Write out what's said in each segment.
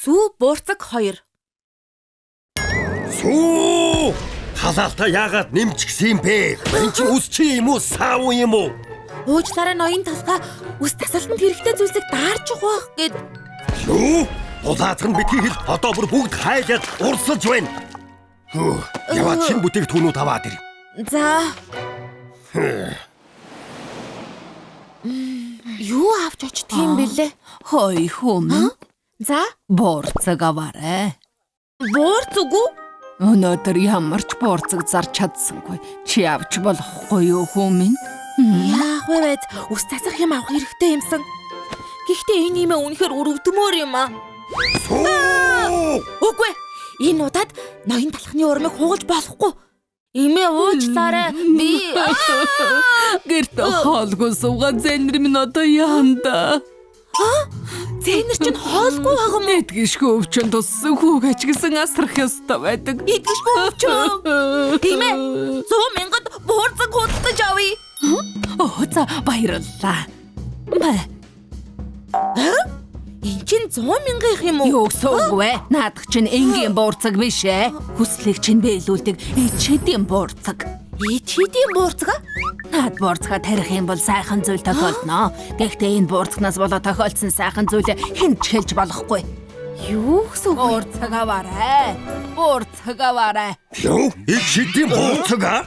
Сүү буурцаг 2. Сүү! Халаалтаа яагаад нэмчихсэн юм бэ? Энд чинь ус чи юм уу, сав юм уу? Уучлаарай ноён талхаа ус тасалтанд хэрэгтэй зүйлсийг даарч угаах гэд. Юу? Улаацхан битгий хэл одоо бүр бүгд хайлаад урсаж байна. Яваад шинэ бүтээгдэхүүнүүд аваад ир. За. Юу авч очдөг юм бэлээ? Хой хүм. За, Буурцаг аваарай. буурцаг уу? Өнөөдөр ямар ч буурцаг зарч чадсангүй. Чи авч болохгүй юу хүм? Яах вэ байд? Ус тасах юм авах хэрэгтэй юмсан. Гэхдээ энэ юм үнэхээр өрөвдмөр юм аа. Үгүй. Энэ удаад ноён талхны урмыг хугалж болохгүй. Имээ уучлаарай. Би Гэрт хоолгүй суугаад зэнэр минь одоо яанда. зэнэр чинь хоолгүй байгаа юм. Эдгишгүй өвчин туссан хүүг ачгсан асрах ёстой байдаг. Идэгшгүй өвчөө. Имээ 100,000-д буурцаг худалдаж авъя. За баярлалаа. Энд чинь 100,000 юм уу? Юу суугүй. Наадах чинь энгийн буурцаг биш ээ. Хүслийг чинь биелүүлдэг ичээдийн буурцаг. Ичээдийн буурцаг? Наад буурцгаа тарих юм бол сайхан зүйл тохиолдно. Гэхдээ энэ буурцагнаас болоод тохиолдсон сайхан зүйлээ хэн ч хэлж болохгүй. Юу гэсэн үг? Буурцаг аваарай. Буурцаг аваарай. Юу? Ичээдийн буурцаг аа?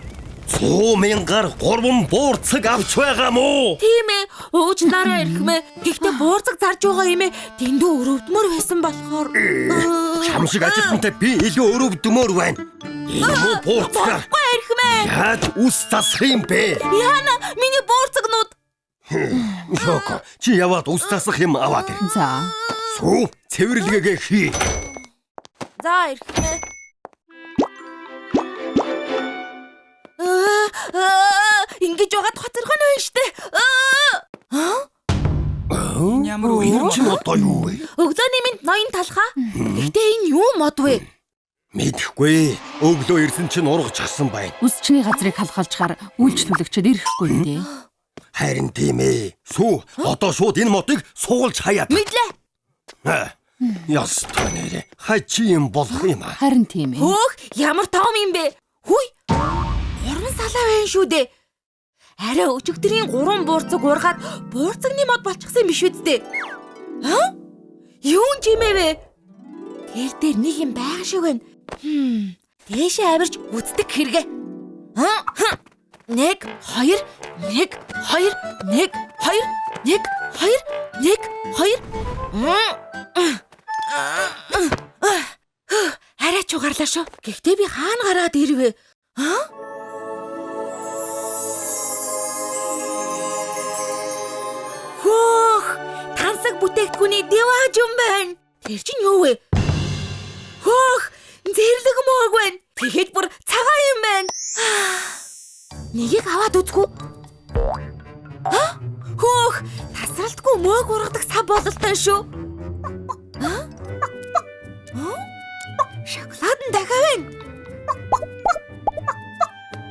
100,000-аар 3 буурцаг авч байгаа мó? Тийм ээ. Уучлаарай эрхмээ. Гэхдээ буурцаг зарж байгаа юм ээ. Дэндүү өрөвдмөр байсан болохоор. Чам шиг ажилтнтай би илүү өрөвдмөр байна. Энэ муу буурцаг. Баггүй эрхмээ. Яаж ус тасах юм бэ? Яна, миний буурцагнууд. Йоко, чи яваад ус тасах юм аваад ир. За. Сүү, цэвэрлэгээ хий. За эрхмээ. Ингэж яагаад хоцорхон байна штэ. Ямар үе чи одоо юу вэ? Өглөөний минь ноён талхаа. Гэхдээ энэ юу мод вэ? Мэдэхгүй. Өглөө ирсэн чинь ургачихсан байна. Үсчний газрыг халахалчаар үйлчлүүлэгчд ирэхгүй дээ. Харин тийм ээ. Сүү, одоо шууд энэ мотыг суулж хаяад. Мэдлээ. Ястай нэрэ. Хачи юм болох юм аа. Харин тийм ээ. Хөөх, ямар том юм бэ? Хүй. 3 салаа байна шүү дээ. Арай өчигдрийн 3 буурцаг ургаад буурцагны мод болчихсон биш үсттэй. Юу юм бэ? Тэр дээр нэг юм байгаа шиг байна. Дээшээ авирч үздэг хэрэгэ. 1 2 1 2 1 2 1 2 1 2 Арай чугарлаа шүү. Гэхдээ би хаана гараад ирвэ? Хөөх! Тансаг бүтээгдэхүүний дэвааж юм байна. Тэр чинь юу вэ? Хөөх! Зэрлэг мөөг байна. Тэгэхэд бүр цагаан юм байна. Нэгийг аваад үзгүй. Хөөх! Тасралтгүй мөөг ургадаг сав бололтой шүү. Шоколад нь дахиад байна.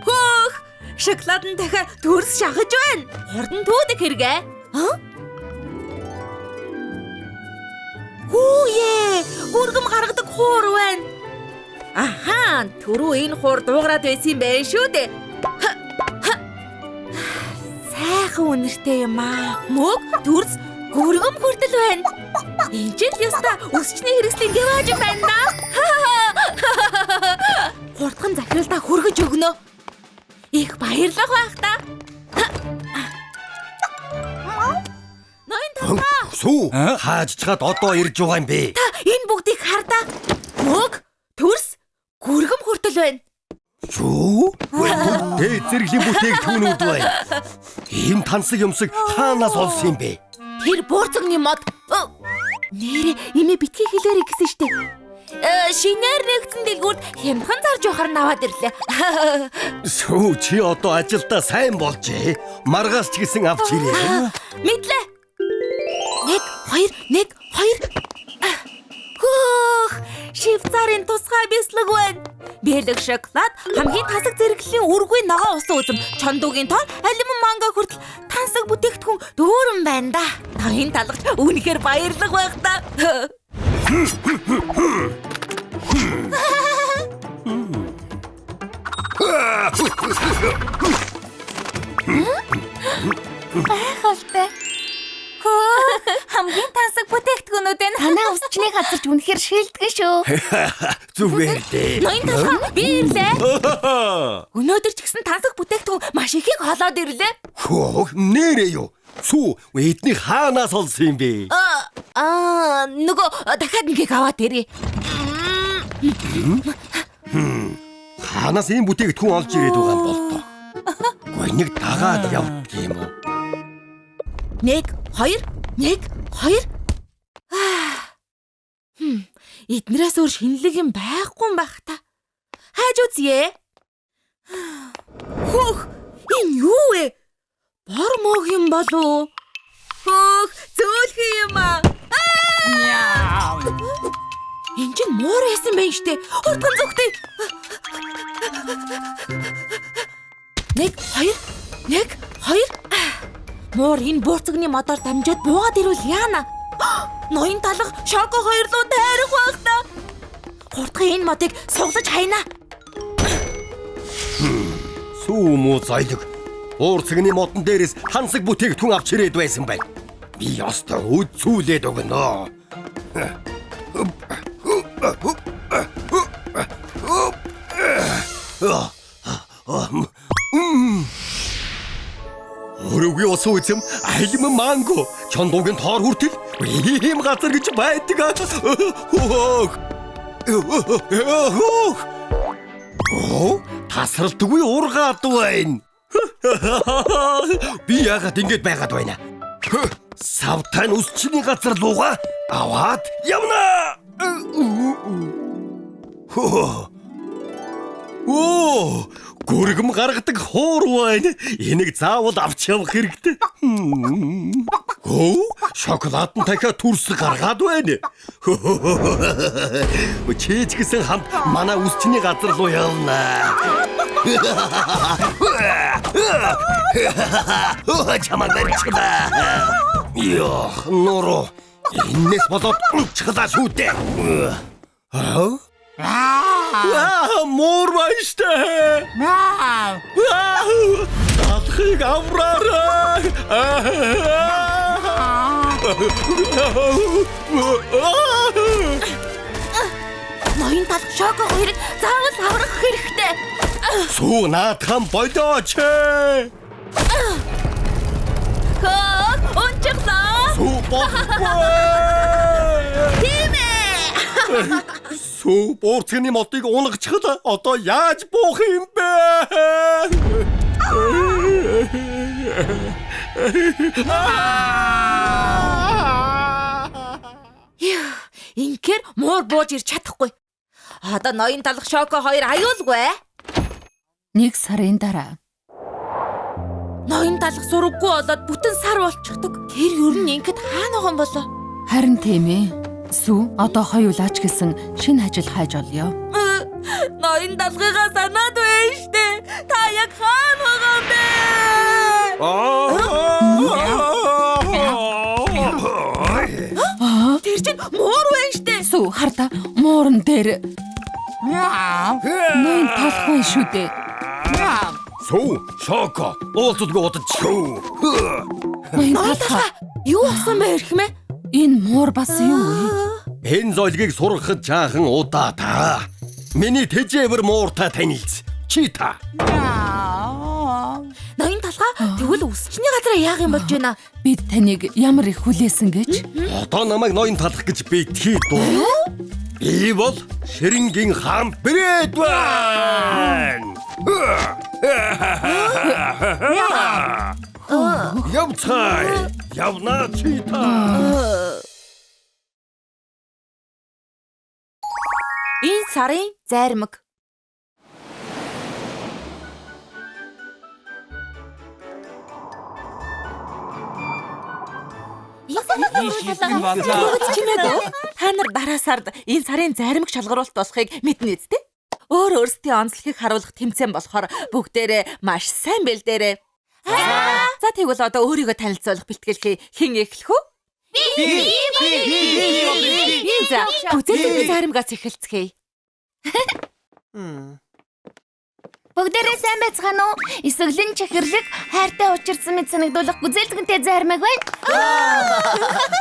Хөөх! Шоколад нь дахиад төрс шахаж байна. Хурдан туудаг хэрэгэ. Хүүе! Гүргэм гаргадаг хуур байна. Аха, түрүү энэ хуур дуугараад байсан юм байна шүү дээ. Сайхан үнэртэй юм аа. Мөг, төрс, гүргэм хүртэл байна. Энд ч л яста өсчний хэрэгслийн дэвааж юм байна да. Хурдхан захиралдаа хүргэж өгнө. Их баярлах байх та. Ноён талхаа. Сүү, хааж чад одоо ирж байгаа юм бэ? Та энэ бүгдийг хардаа. Мөг, төрс, гүргэм хүртэл байна. Юу? Дээ зэрэглийн бүтээгдэхүүнүүд байна. Ийм тансаг юмсыг хаанаас олсон юм бэ? Тэр буурцагны мод. Нэрээ имээ битгий хэлээрэй гэсэн штеп. Шинээр нэгдсэн дэлгүүрт хямдхан зарж явахаар наваад ирлээ. Сүү, чи одоо ажилдаа сайн болжээ. Маргаас ч гэсэн авч ирээ. Мэдлээ. 1 2 1 2. Хөөх! Швейцарын тусгай бяцлаг байна. Бэлэг шоколад, хамгийн тасаг зэрэглэлийн үргүй ногоо усан үзэм, чондуугийн тоон, алиман манго хүртэл тансаг бүтээгдэхүүн дүүрэн байна да. Ноён талгач үнэхээр баярлах байх та. Хайхалтай. Хамгийн тансаг бүтээгдэхүүнүүд энэ. Танаа усчны газарч үнэхээр шилдэгэн шүү. Зүгээр дээ. Ноён талхаа би ирлээ. Өнөөдөр ч гэсэн тансаг бүтээгдэхүүн маш ихийг холоод ирлээ. Хөөх нэрээ юу? Сүү эдний хаанаас олсон юм бэ? Нөгөө дахиад нэгийг аваад ирээ. Хаанаас ийм бүтээгдэхүүн олж ирээд байгаа юм бол тоо. Гой нэг дагаад явдаг юм уу? 1 2 1 2. Эднээс өөр шинэлэг юм байхгүй юм байх та. Хайж үзье. Хөөх, энэ юу вэ? Бор мог юм болов? Хөөх, зөөлхөн юм аа. Энд чинь муур байсан байх штэ. Хурдан зүгтээ. 1 2 1 2. Муур энэ буурцагны модоор дамжаад буугаад ирвэл яана? Ноён талах шоко хоёр руу тайрах байх та. Хурдхан энэ модыг суглаж хайна. Сүү муу зойлог. Уурцагны модон дээрээс хансаг бүтээгдэхүүн авч ирээд байсан бай. Би ястаа үзүүлээд өгнө. Өрөөгүй ус үзэм айлм манго чондуугийн тоор хүртэл ийм газар гэж байдаг. Тасралтгүй ургаад байна. Би яагаад ингэж байгаад байна? Савтан усчны газар луга аваад явна. Оо, гүргэм гаргадаг хуур байна. Энийг заавал авч явах хэрэгтэй. Оо, шоколадн дахиад төрс гаргаад байна. Чиж гэсэн хамт манай усчны газар руу явна. Чамаа барьчихлаа. Ёо, нуруу. Иннээс болоод унцглаа шүү дээ. Муур баяштай. Алхыг авраарай. Ноён талх шоко хоёрыг заавал аврах хэрэгтэй. Сүү наадхан болооч. Унчихлаа. Сүү бохгүй. Тийм ээ. Сүү буурцганы модыг унгачхал одоо яаж буух юм бэ? Инхээр муур бууж ирч чадахгүй. Одоо ноён талх шоко хоёр аюулгүй. 1 сарын дараа. Ноён талх сураггүй болоод бүтэн сар болчихдог. Тэр ер нь ингээд хаана байгаа юм болоо? Харин тийм ээ. Сүү одоо хоёулаач гэсэн шинэ ажил хайж олё. Ноён талхыгаа санаад байна штэ. Та яг хаана байгаа юм бэ? Тэр чинь муур байна штэ. Сүү харта муурн дээр. Ноён талх байна шүү дээ. Сүү шоко уулзалгүй удаж. Ноён Ноён талх. талхаа юу болсон бэ хэрхмэ? Энэ муур бас юу вэ? Энэ зойлгийг сургахад жаахан удаа та. Миний тэжээвэр мууртай танилц. Чи та. Ноён талхаа тэгвэл үсчний газараа яах юм болж байна? Бид таныг ямар их хүлээсэн гэж? Одоо намайг ноён талах гэж битгий дуу. Би бол ширингийн хаан брэд байна. Явцай. Явна чи та. Энэ сарын зармаг. Та нар дараа сард энэ сарын зармаг шалгаруулалт болохыг мэднэ үстэй? Өөр өөрсдийн онцлогийг харуулах тэмцээн болохоор бүгдээрээ маш сайн бэлдээрээ. За тэгвэл одоо өөрийгөө танилцуулах бэлтгэлээ хэн эхлэх вэ? За, үзэлцээ заримгаас эхэлцгээе. Бүгдээрээ сайн байцгаана уу? Эсвэлэн чихэрлэг хайртай учирсан мэт санагдуулах гүзээлтгэнтэй заримаг байна.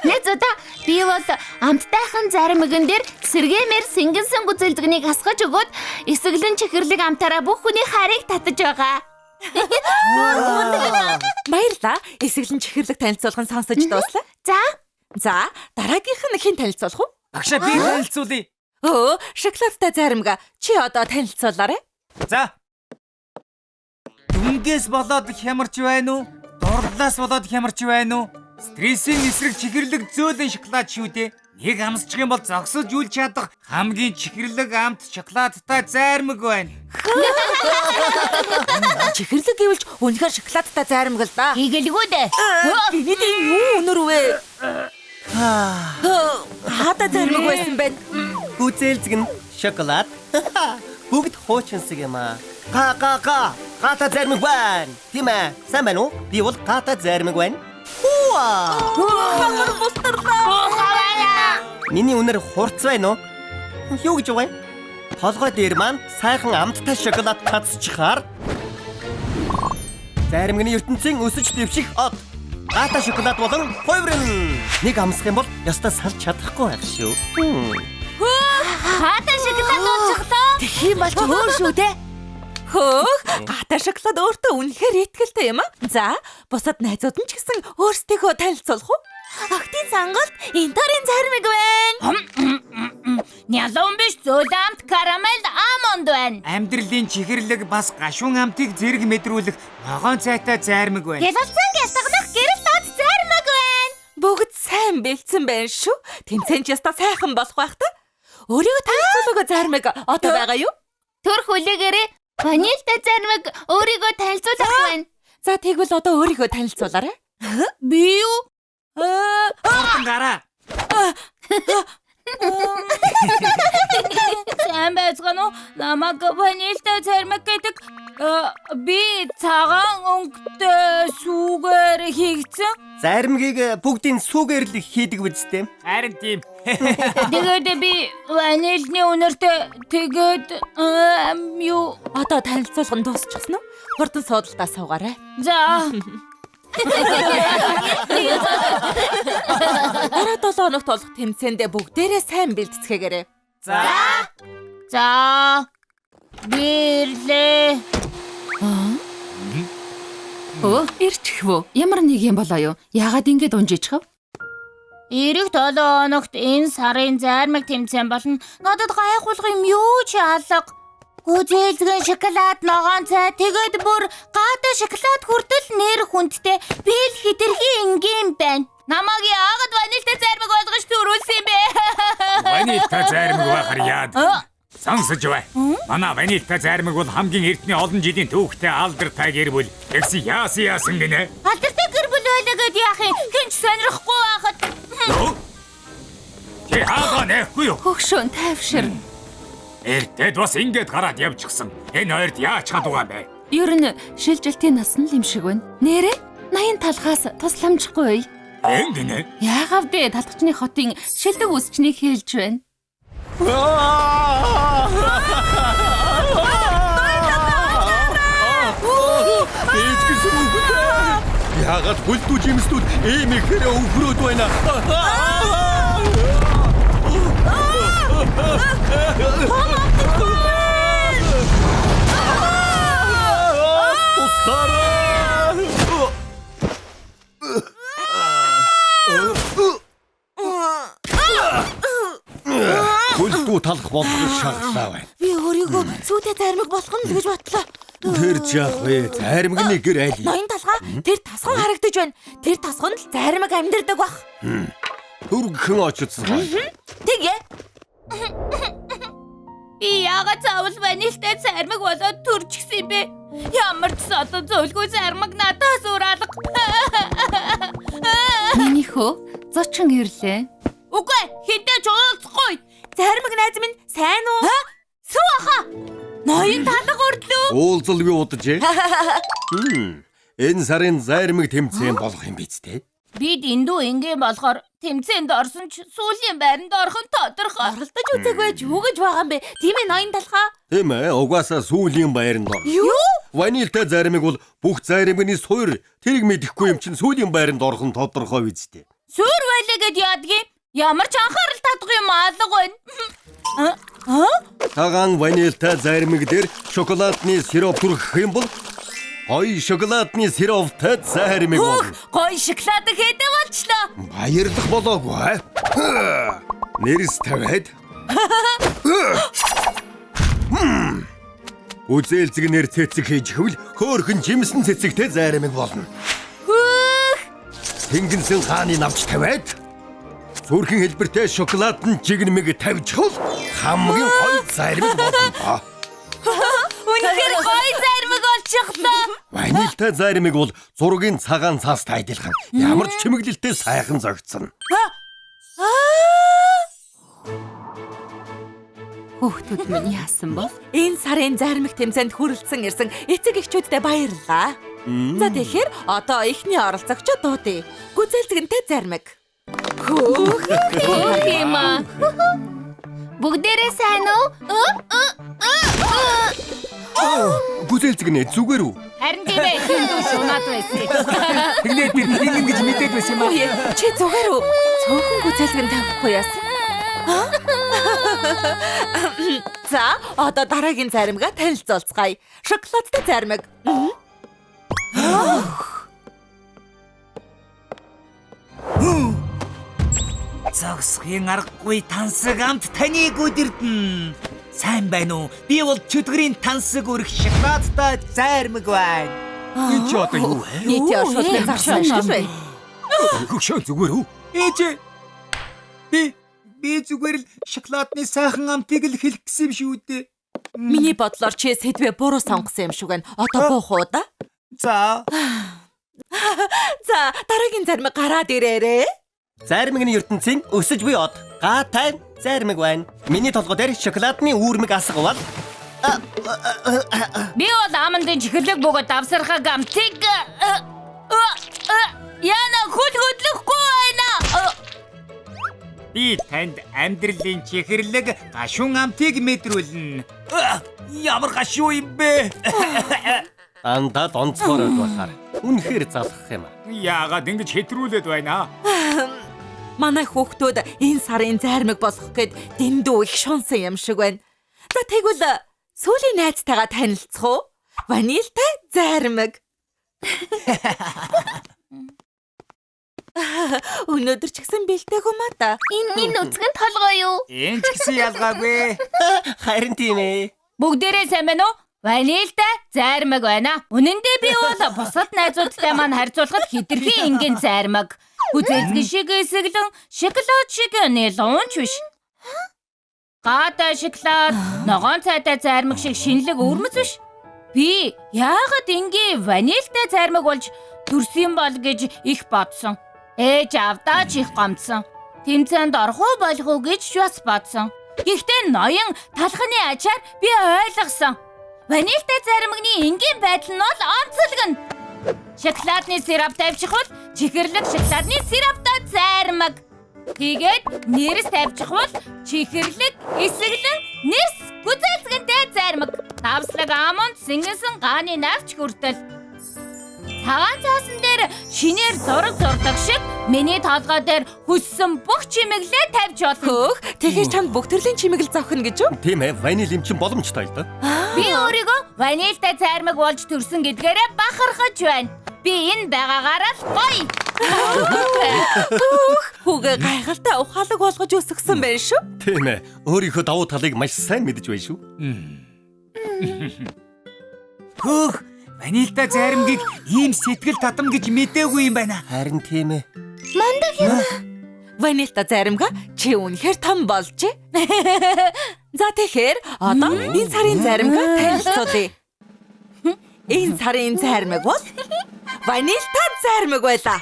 Нэг удаа би бол амттайхан заримагэн дээр сэргэмээр сэнгэнсэн гүзээлтгнийг хасгаж өгөөд эсвэлэн чихэрлэг амтаараа бүх хүний хайрыг татаж байгаа. Баярлаа. Эсвэлэн чихэрлэг танилцуулгын сонсож дууслаа. За, дараагийнх нь хэн танилцуулах вэ? Багшаа би танилцуулъя. Шоколадтай заримга. Чи одоо танилцуулаарай. За. Дүнгээс болоод хямарч байна уу? Дурлалаас болоод хямарч байна уу? Стрессийн эсрэг чихэрлэг зөөлөн шоколад шүү дээ. Нэг амсчих юм бол зогсож үл чадах хамгийн чихэрлэг амт шоколадтай зайрмаг байна. Чихэрлэг гэвэлж үнэхээр шоколадтай заримг л да. Хийгэлгүй дээ. Гинэдийн юу өнөр вэ? Хаата заримг байсан байна. Гүзээлзэг нь шоколад. Бүгд хуучинсаг юм аа. Гата зармаг байна. Тийм ээ. Сайн байна уу? Би бол гата зармаг байна. Хамар бустарлаа. Миний үнэр хурц байна уу? Юу гэж байгаа юм? Толгой дээр маань сайхан амттай шоколад татчихаар заримгны ертөнцийн өсөж дэвших од. Гата шоколад болон хувирн. Нэг амсах юм бол ёстой салж чадахгүй байх шүү. Хаата шоколад уучихлаа. Тэгэх юм бол ч өөр шүү дээ. Гата шоколад өөртөө үнэхээр ихтэй юм аа. За, бусад найзууд нь ч гэсэн өөрсдийгөө танилцуулах уу? Охтын сонголт энторын заримг байна. Нялон биш зөөлөмт карамел амонд байна. Амьдралын чихэрлэг бас гашуун амтыг зэрэг мэдрүүлэх ногоон цайтай зайрмаг байна. Гялалцсан гялтганах гэрэл дод заримаг байна. Бүгд сайн бэлдсэн байна шүү. Тэмцээнд яста сайхан болох байх та. Өөрийгөө танилцуулаагүй заримг одоо байгаа юу? Төр хүлээгээрээ ванильтай заримаг өөрийгөө танилцуулах байна. За тэгвэл одоо өөрийгөө танилцуулаарай. Би юу? Хурдан гараа. Сайн байцгаана уу? Намаг ванильтай заримаг гэдэг би цагаан өнгөтэй сүүгээр хийгдсэн. Заримгийг бүгдийн сүүгээр л хийдэг биз дээ. Харин тийм. Тэгээд би ванильны үнэртэй тэгээд юу Одоо танилцуулга нь дуусчихсан уу? Хурдан суудалтаа суугаарай. за Дараа 7 хоногт болох тэмцээндээ бүгдээрээ сайн бэлтцгээгээрэй. за бирлээ. Ирчихвөө. Ямар нэг юм болоо юу? Яагаад ингэж унжижхав? Ирэх 7 хоногт энэ сарын зайрмаг тэмцээн болно. Надад гайхуулах юм юу ч алга. Гүзээлзгэн шоколад ногоон цай тэгээд бүр гата шоколад хүртэл нэр хүндтэй бэл хэтэрхий энгийн байна. Намайг яагаад ванильтай зайрмаг болгож төрүүлсэн юм бэ? Ванильтай зайрмаг байхаар яад. Сонсож бай. Манай ванильтай зайрмаг бол хамгийн эртний олон жилийн түүхтэй алдартай гэр бүл. Тэгсэн яасан гинэ? Алдартай гэр бүл байлаа гэд яах юм? Хэн ч сонирхгүй байхад. Чи хаагаа нэхгүй юу? Хөгшөөн тайвшир. Эртэд бас ингээд гараад явчихсан. Энэ хоёрт яаж чадваа бэ? Ер нь шилжилтийн нас нь юм шиг байна. Нэрээ 80 талхаас тусламжгүй. Энгэнэ? Яагаад вэ? Талхчны хотын шилдэг үсчнийг хэлж байна. Яагаад бүлдүү жимсдүүд ийм ихээр өвгөрөөд байна? Бүлдүү талах болгох шаардлага байна. Би өөрийгөө сүйтэй заримг болох нь л гэж бодлоо. Тэр жаах вэ? Заримгны гэр айл. Ноён талгаа тэр тасган харагдаж байна. Тэр тасганд л заримг амьдардаг бах. Төргөн очицсан. Тэгээ. Би яагаад заавал ванильтай заримаг болоод төрчихсөн юм бэ? Ямар ч содон зөвлгүй заримаг надаас ураалга. Миний хөө зочин ирлээ. Үгүй хинтээ ч уулзахгүй. Заримг найз минь сайн уу? Сүү аха. Ноён талга өрдлөө. Уулзал би удаж. Энэ сарын заримг тэмцээн болох юм биз дээ. Бид эндүү ингийн болохоор тэмцээнд орсон ч сүүлийн байранд орох нь тодорхой. Оролдож үзег байж юу гэж байгаа юм бэ? Тийм ээ ноён талхаа. Тийм ээ, угаасаа сүүлийн байранд ор. Юу? Ванильтай заримыг бол бүх заримны суур тэрийг мэдэхгүй юм чинь сүүлийн байранд орох нь тодорхой үстэй. Суур байлаа гэд яадгийн? Ямар ч анхаарал татах юм алга байна. Тагаан ванильтай заримыг дээр шоколадны сироп түргэх юм бол гоё шоколадны сироптай заримыг болно. Гоё шоколад хэдэ болчлоо. Баярлах болоогүй. Нэрс тавиад. Үзээлцэг нэр цэцэг хийж хөвл хөөхөн жимсэн цэцэгтэй заримыг болно. Тэнгэнсэн хааны навч тавиад зүрхэн хэлбэртэй шоколадын жигнэмэг тавьж хол хамгийн гоё заримыг болно. Үнэхээр гоё зармаг болчихлоо. Ванильтай заримыг бол зургийн цагаан цаастай адилхан ямар ч чимэглэлтэй сайхан зогцсон. Хүүхдүүд минь яасан бол? Энэ сарын заримыг тэмцээнд хүрэлцэн ирсэн эцэг эхчүүдтэй баярлалаа. За тэгэхээр одоо ихний оролцогчдод дуудъя. Гүзээлцэгэнтэй заримыг. Хөөх юм аа. Бүгдээрээ сайн уу? Гүзээлцэг нэ зүгээр үү? Харин тийм ээ, тэндүү шунаад байсан. Тэгнээ би тийм гэж мэдээд байсан юм аа. чи зүгээр үү? Цөөхөн гүзээлцэг тавихгүй яасан? За, одоо дараагийн заримгаа танилцуулцгаая. Шоколадтай заримыг. Зогсхийн аргагүй тансаг амт таныг өдөрдөн. Сайн байна уу? Би бол чөтгөрийн тансаг өрх шоколадтай заримаг байна. Энд чи одоо юу вэ? Нийт оршуулгын заршин ашиг байна. Хөөшөө зүгээр үү? Ээж. Би зүгээр л шоколадны сайхан амтыг л хэлэх гэсэн юм шүү дээ. Миний бодлоор чи сэдвээ буруу сонгосон юм шиг байна. Одоо буух уу да? За. За, дараагийн заримыг гараад ирээрээ. Заримгийн ертөнцийн өсөж буй од гаатай заримыг байна. Миний толгой дээр шоколадны үүрмэг асгавал Би бол амандын чихэрлэг бөгөөд давсархаг амтыг яна хөдлөхгүй байна. Би танд амьдралын чихэрлэг гашуун амтыг мэдрүүлнэ. Ямар гашуу юм бэ? андаад онцгороод болохоор үнэхээр залхах юм аа. Яагаад ингэж хэтрүүлээд байна? Манай хүүхдүүд энэ сарын заримыг болгох гээд дэндүү их шунсан юм шиг байна. За тэгвэл сүүлийн найзтайгаа танилцах уу? Ванильтай заримыг. Өнөөдөр ч гэсэн бэлтээгүй маа та. Энэ үзгэн толгой юу? Энд ч гэсэн ялгаагүй. Харин тийм ээ. Бүгдээрээ сайн байна уу? Ванильтай заримаг байна. Үнэн дээр би бол бусад найзуудтай маань харьцуулахад хэтэрхий энгийн заримаг. Үзэлцгэн шиг эсэглэн шоколад шиг нэлонч биш. Гаатай шоколад, ногоон цайтай заримаг шиг шинэлэг өвөрмөц биш. Би яагаад энгийн ванильтай заримаг болж төрсөн бол гэж их бодсон. Ээж авдаа ч их гомдсон. Тэмцээнд орох уу болох уу гэж бас бодсон. Гэхдээ ноён талхны ачаар би ойлгосон. Ванильтай заримгны энгийн байдал нь бол онцлогно. Шоколадны сироп тавьчих бол чихэрлэг шоколадны сироптай заримаг. Тэгээд нэрс тавьчих бол чихэрлэг эсэглэн нэрс гүзэлцгэнтэй заримаг. Давслаг амонд сингэнсэн гааны навч хүртэл. Цагаан цаасан дээр шинээр зураг зурдаг шиг миний толгой дээр хүссэн бүх чимэглээ тавьж болно. Хөөх, тэгэхээр чамд бүх төрлийн чимэглэл зовхно гэж үү? Тийм ээ, ваниль юм чин боломжтой л доо. Би өөрийгөө ванильтай заримаг болж төрсөн гэдгээрээ бахархаж байна. Би энэ байгаагаар л гоё. Хүүгээ гайхалтай ухаалаг болгож өсгсөн байна шүү. Тийм ээ, өөрийнхөө давуу талыг маш сайн мэдэж байна шүү. Хөөх, ванильтай заримгийг ийм сэтгэл татам гэж мэдээгүй юм байна. Харин тийм ээ. Мандаг юм. Ванильтай заримга чи үнэхээр том болжээ. За тэгэхээр одоо энэ сарын заримгаа танилцуулъя. Энэ сарын заримаг бол ванильтай заримаг байлаа.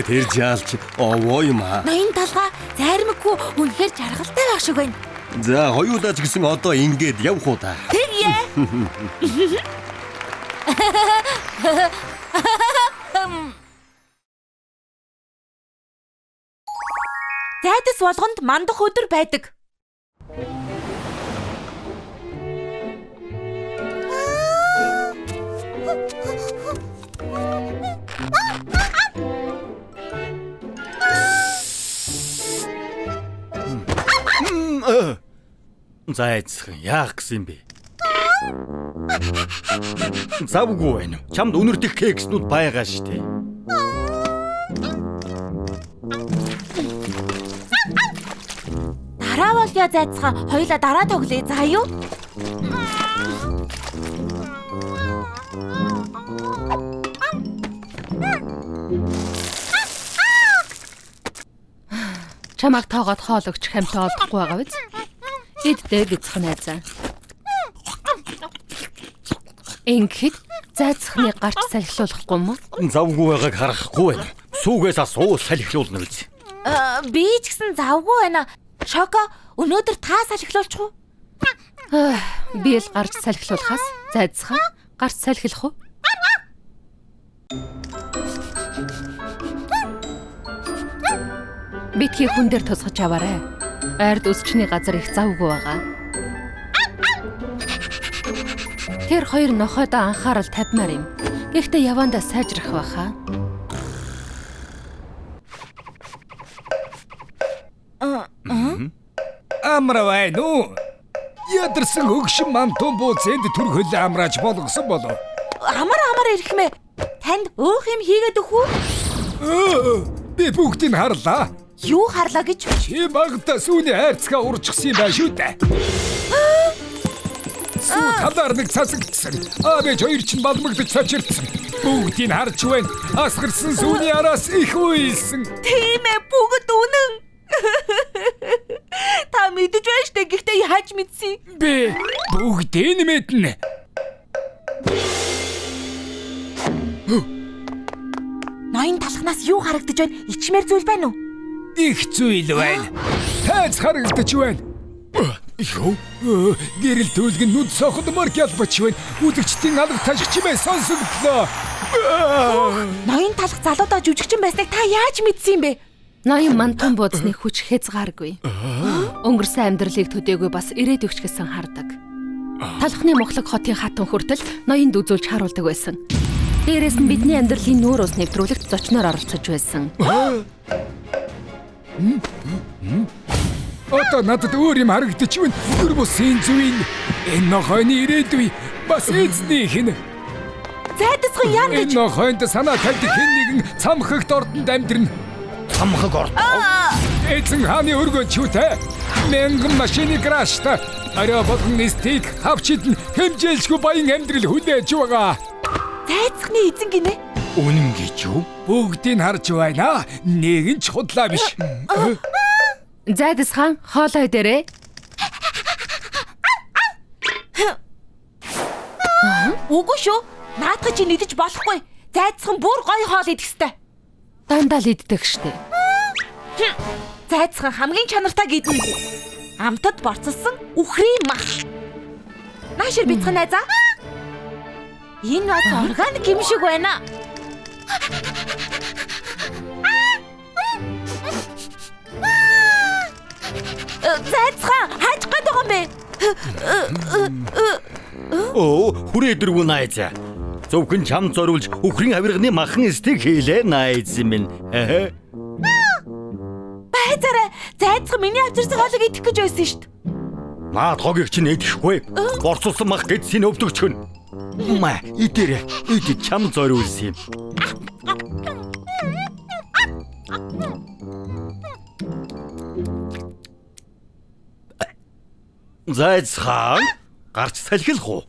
Тэр жаалч овоо юм аа. Ноён талгаа заримаггүй үнэхээр жаргалтай байх шиг байна. За хоёулаа ч гэсэн одоо ингээд явах уу та. Тэг Яа. Зайдас болгонд мандах өдөр байдаг. Зайцхан яах гэсэн юм бэ? Завгүй байна уу? Чамд өнөрдөх кекснүүд байгаа штэ. Дараа болё зайцхан, хоёулаа дараа тоглоё заа юу? Чамайг тоогоод хоол өгч хамтаа олдохгүй байгаа биз? Иддээ гэцхэн найзаа. Ингээд зайцхны гарч салхилуулахгүй мө? Завгүй байгааг харахгүй байна. Сүүгээс асуу салхилуулна биз? Би ч гэсэн завгүй байна. Шоко, өнөөдөр та салхилуулчих уу? Би л гарч салхилуулахаас зайцхан гарч салхилах уу? Битгий хүн дээр тусгаж аваарай. Ард өсчний газар их завгүй байгаа. Тэр хоёр нохойдоо анхаарал тавьмаар юм. Гэхдээ явандаа сайжрах байхаа. Амравай нүү. Ядарсан өгшин мантун бууцэнд түрхэл амрааж болгосон болов. Амар ирэх мэ. Танд өөх юм хийгээд өгөх үү? Би бүгдийг харлаа. Юу харлаа гэж? Чи багтаа сүүний хайрцгаа урчихсан юм байна шүү дээ. Сүү талаар нэг цасагдсан. Абэж хоёр чинь балмагдаж цочирдсан. Бүгдийг харж байна. Асгарсан сүүний араас их уйлсан. Тийм ээ, бүгд үнэн. Та мэдэж байна штэ, гэхдээ яаж мэдсэн? Би бүгдийг мэднэ. Ноён талхнаас юу харагдаж байна? Ичмэр зүйл байна уу? Их зүйл байна. Тайз харагдаж байна. Юу? Гэрэл төлгөн нүд сохдмор ялбач байна. Үдгчдийн алга ташигчмээ сонсогдлоо. Ноён талх залуудаа жүжигчин байсныг та яаж мэдсэн юм бэ? Ноён мантун бууцны хүч хязгааргүй. Өнгөрсөн амьдралыг төдөөгүй бас ирээд өгч гэсэн хардаг. Талхны мохлог хотын хатан хүртэл ноёнд үзүүлж харуулдаг байсан. Дээрээс нь бидний амьдралын нүүр ус нэвтрүүлэгт зочноор оролцож байсан. Одоо надад өөр юм харагдаж байна. Өр бусын зүвийн энэ нохойны ирээдүй бас эзнийх нь. Зайдасхан яам гэж? Энэ нохойд санаа тавьдаг хэн нэгэн цамхагт ордонд амьдрна. Цамхаг орд. Эзэн хааны өргөч юу те? Мянган машины крашта. Арай болгон стейк хавчид хэмжээлшгүй баян амьдрал хүлээж байгаа. Зайцхны эзэн гинэ? Үнэн гэж юу? Бүгдийг харж байна. Нэг нь ч худлаа биш. Зайдас хаан хоолой дээрээ. Үгүй шүү. Наадах чи нэгдэж болохгүй. Зайцхан бүр гоё хоол идэх хэвээр. Дандаа л иддэг штэ. Зайцхан хамгийн чанартай гиднэ. Амтад борцолсон үхрийн мах. Наашир бицхан найзаа. Энэ бас органик юм шиг байна. Зайцхан хаач гээд байгаа юм бэ? Хүрээ дөрвөө найз. Зөвхөн чам зориулж үхрийн авирганы махан стейк хийлээ найз минь. Байцаараа зайцхан миний авчирсан хоолыг идэх гэж байсан шүү дээ. Наад хогийг чинь идэхгүй. Борцуулсан мах гэдсийн өвдөгчгөн. Маа, идэрэ. Идэ чам зориулсан юм. Зайцхан гарч салхилах уу?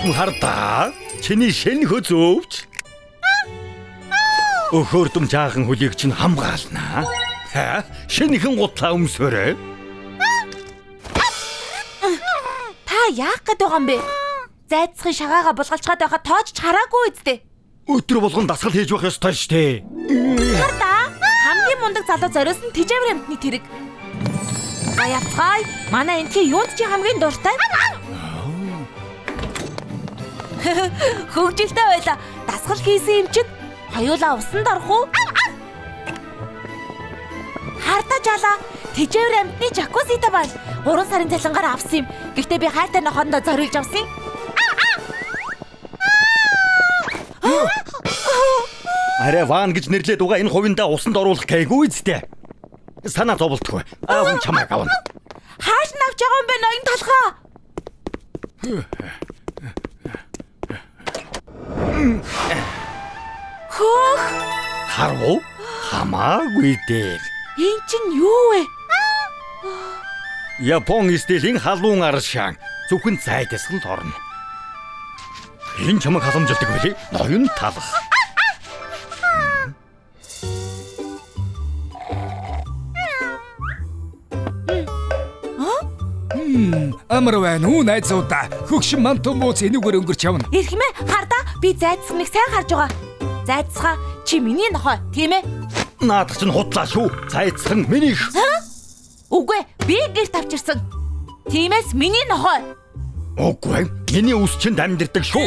Хардаа чиний шин хөзөвч. Өхөрдөм жаахан хөлийг чинь хамгаалнаа. Шинэхэн гутлаа өмсөөрэй. Та яах гээд байгаа юм бэ? Зайцхан шагаага булгалчгаад байхад тоож хараагүй үсттэй. Өдөр болгон дасгал хийж байх ёстой штэ. Хардаа хамгийн мундаг залуу зориулсан тижээвэр амтны тэрэг. За явцгаая. Манай энтхий юунд чи хамгийн дуртай? Хөгжилтэй байла. Дасгал хийсэн юм чинь хоёулаа усанд орох уу? Хартаа жаалаа. Тэжээвэр амтны жакузитай байна. 3 сарын цалингаар авсан юм. Гэхдээ би хайртай нохондоо зориулж авсан. Арай ван гэж нэрлээд угаа энэ хувиндаа усанд оруулах гээгүй үстэ. Санаа зовлтгүй. Аав чамайг авна. Хааш навч байгаа юм бэ ноён толгоо? Хөөх! Харвуу? Хамаагүй дээр. Эн чинь юу вэ? Япон стилийн халуун аршаан зөвхөн зайдас л орно. Энэ чамайг халамжилдаг байлээ. Ноён талах. Амар байна уу найзуудаа. Хөгшин мантун мууц энүүгээр өнгөрч явна. Ирхмээ хардаа би зайдсагныг сайн харж байгаа. Зайдсгаа чи миний нохой тийм ээ? Наадах чинь худлаа шүү. Зайцхан минийх. Үгүй би гэрт авчирсан. Тиймээс миний нохой. Үгүй миний ус чинь дамжирдаг шүү.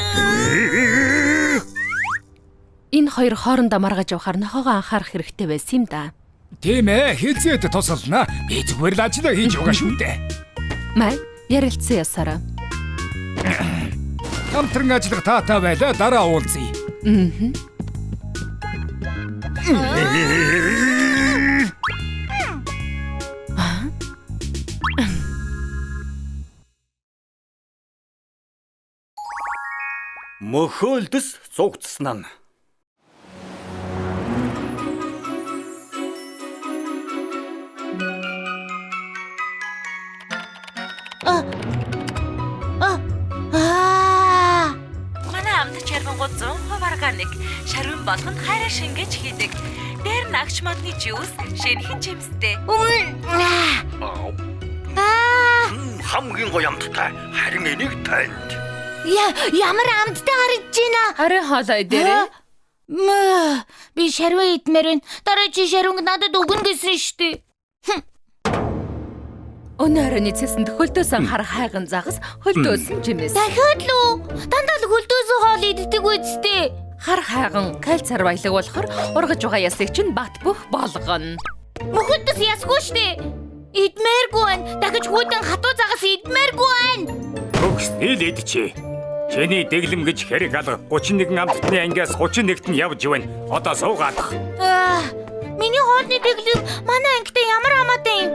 Энэ хоёр хоорондоо маргаж явахаар нохоогоо анхаарах хэрэгтэй байсан юм да. Тийм ээ, хилцээд тусална. Би зүгээр л ажлаа хийж байгаа шүү дээ. Май ярилцсан ясараа. Хамтран ажиллах таатай байлаа, дараа уулзъя. Мөхөөлдөс цугцсан нь. Манай амт чарвангууд 100% органик. Шарвин болгонд хайраа шингээж хийдэг. Дээр нь агш модны жуус, шинэхэн жимстэй. Хамгийн гоё амттай. Харин энийг танд. Ямар амттай харагдаж байна. Харин хоолой дээр. Би шарваа идмээр байна. Дараа чи шарванг надад өгнө гэсэн штэ. Өнөөрөө цэсэнд хөлдөөсөн харах хайган загас хөлдөөсөн жимээс. Дахиад л уу? Дандаа л хөлдөөсөн хоол иддэг үсттэй. Хар хайган кальцар баялаг болохоор ургаж байгаа ясыг чинь бат бөх болгоно. Мөхөлдөс ясгүй штэ. Идмээргүй байна. Дахиж хүйдэн хатуу загас идмээргүй байна. Хөгс ил идчихэ. Чиний дэглэм гэж хэрэг алга 31 амтны ангиас 31-т нь явж байна. Одоо суугаадах. Миний хоолны дэглэм манай ангитай ямар хамаатай юм?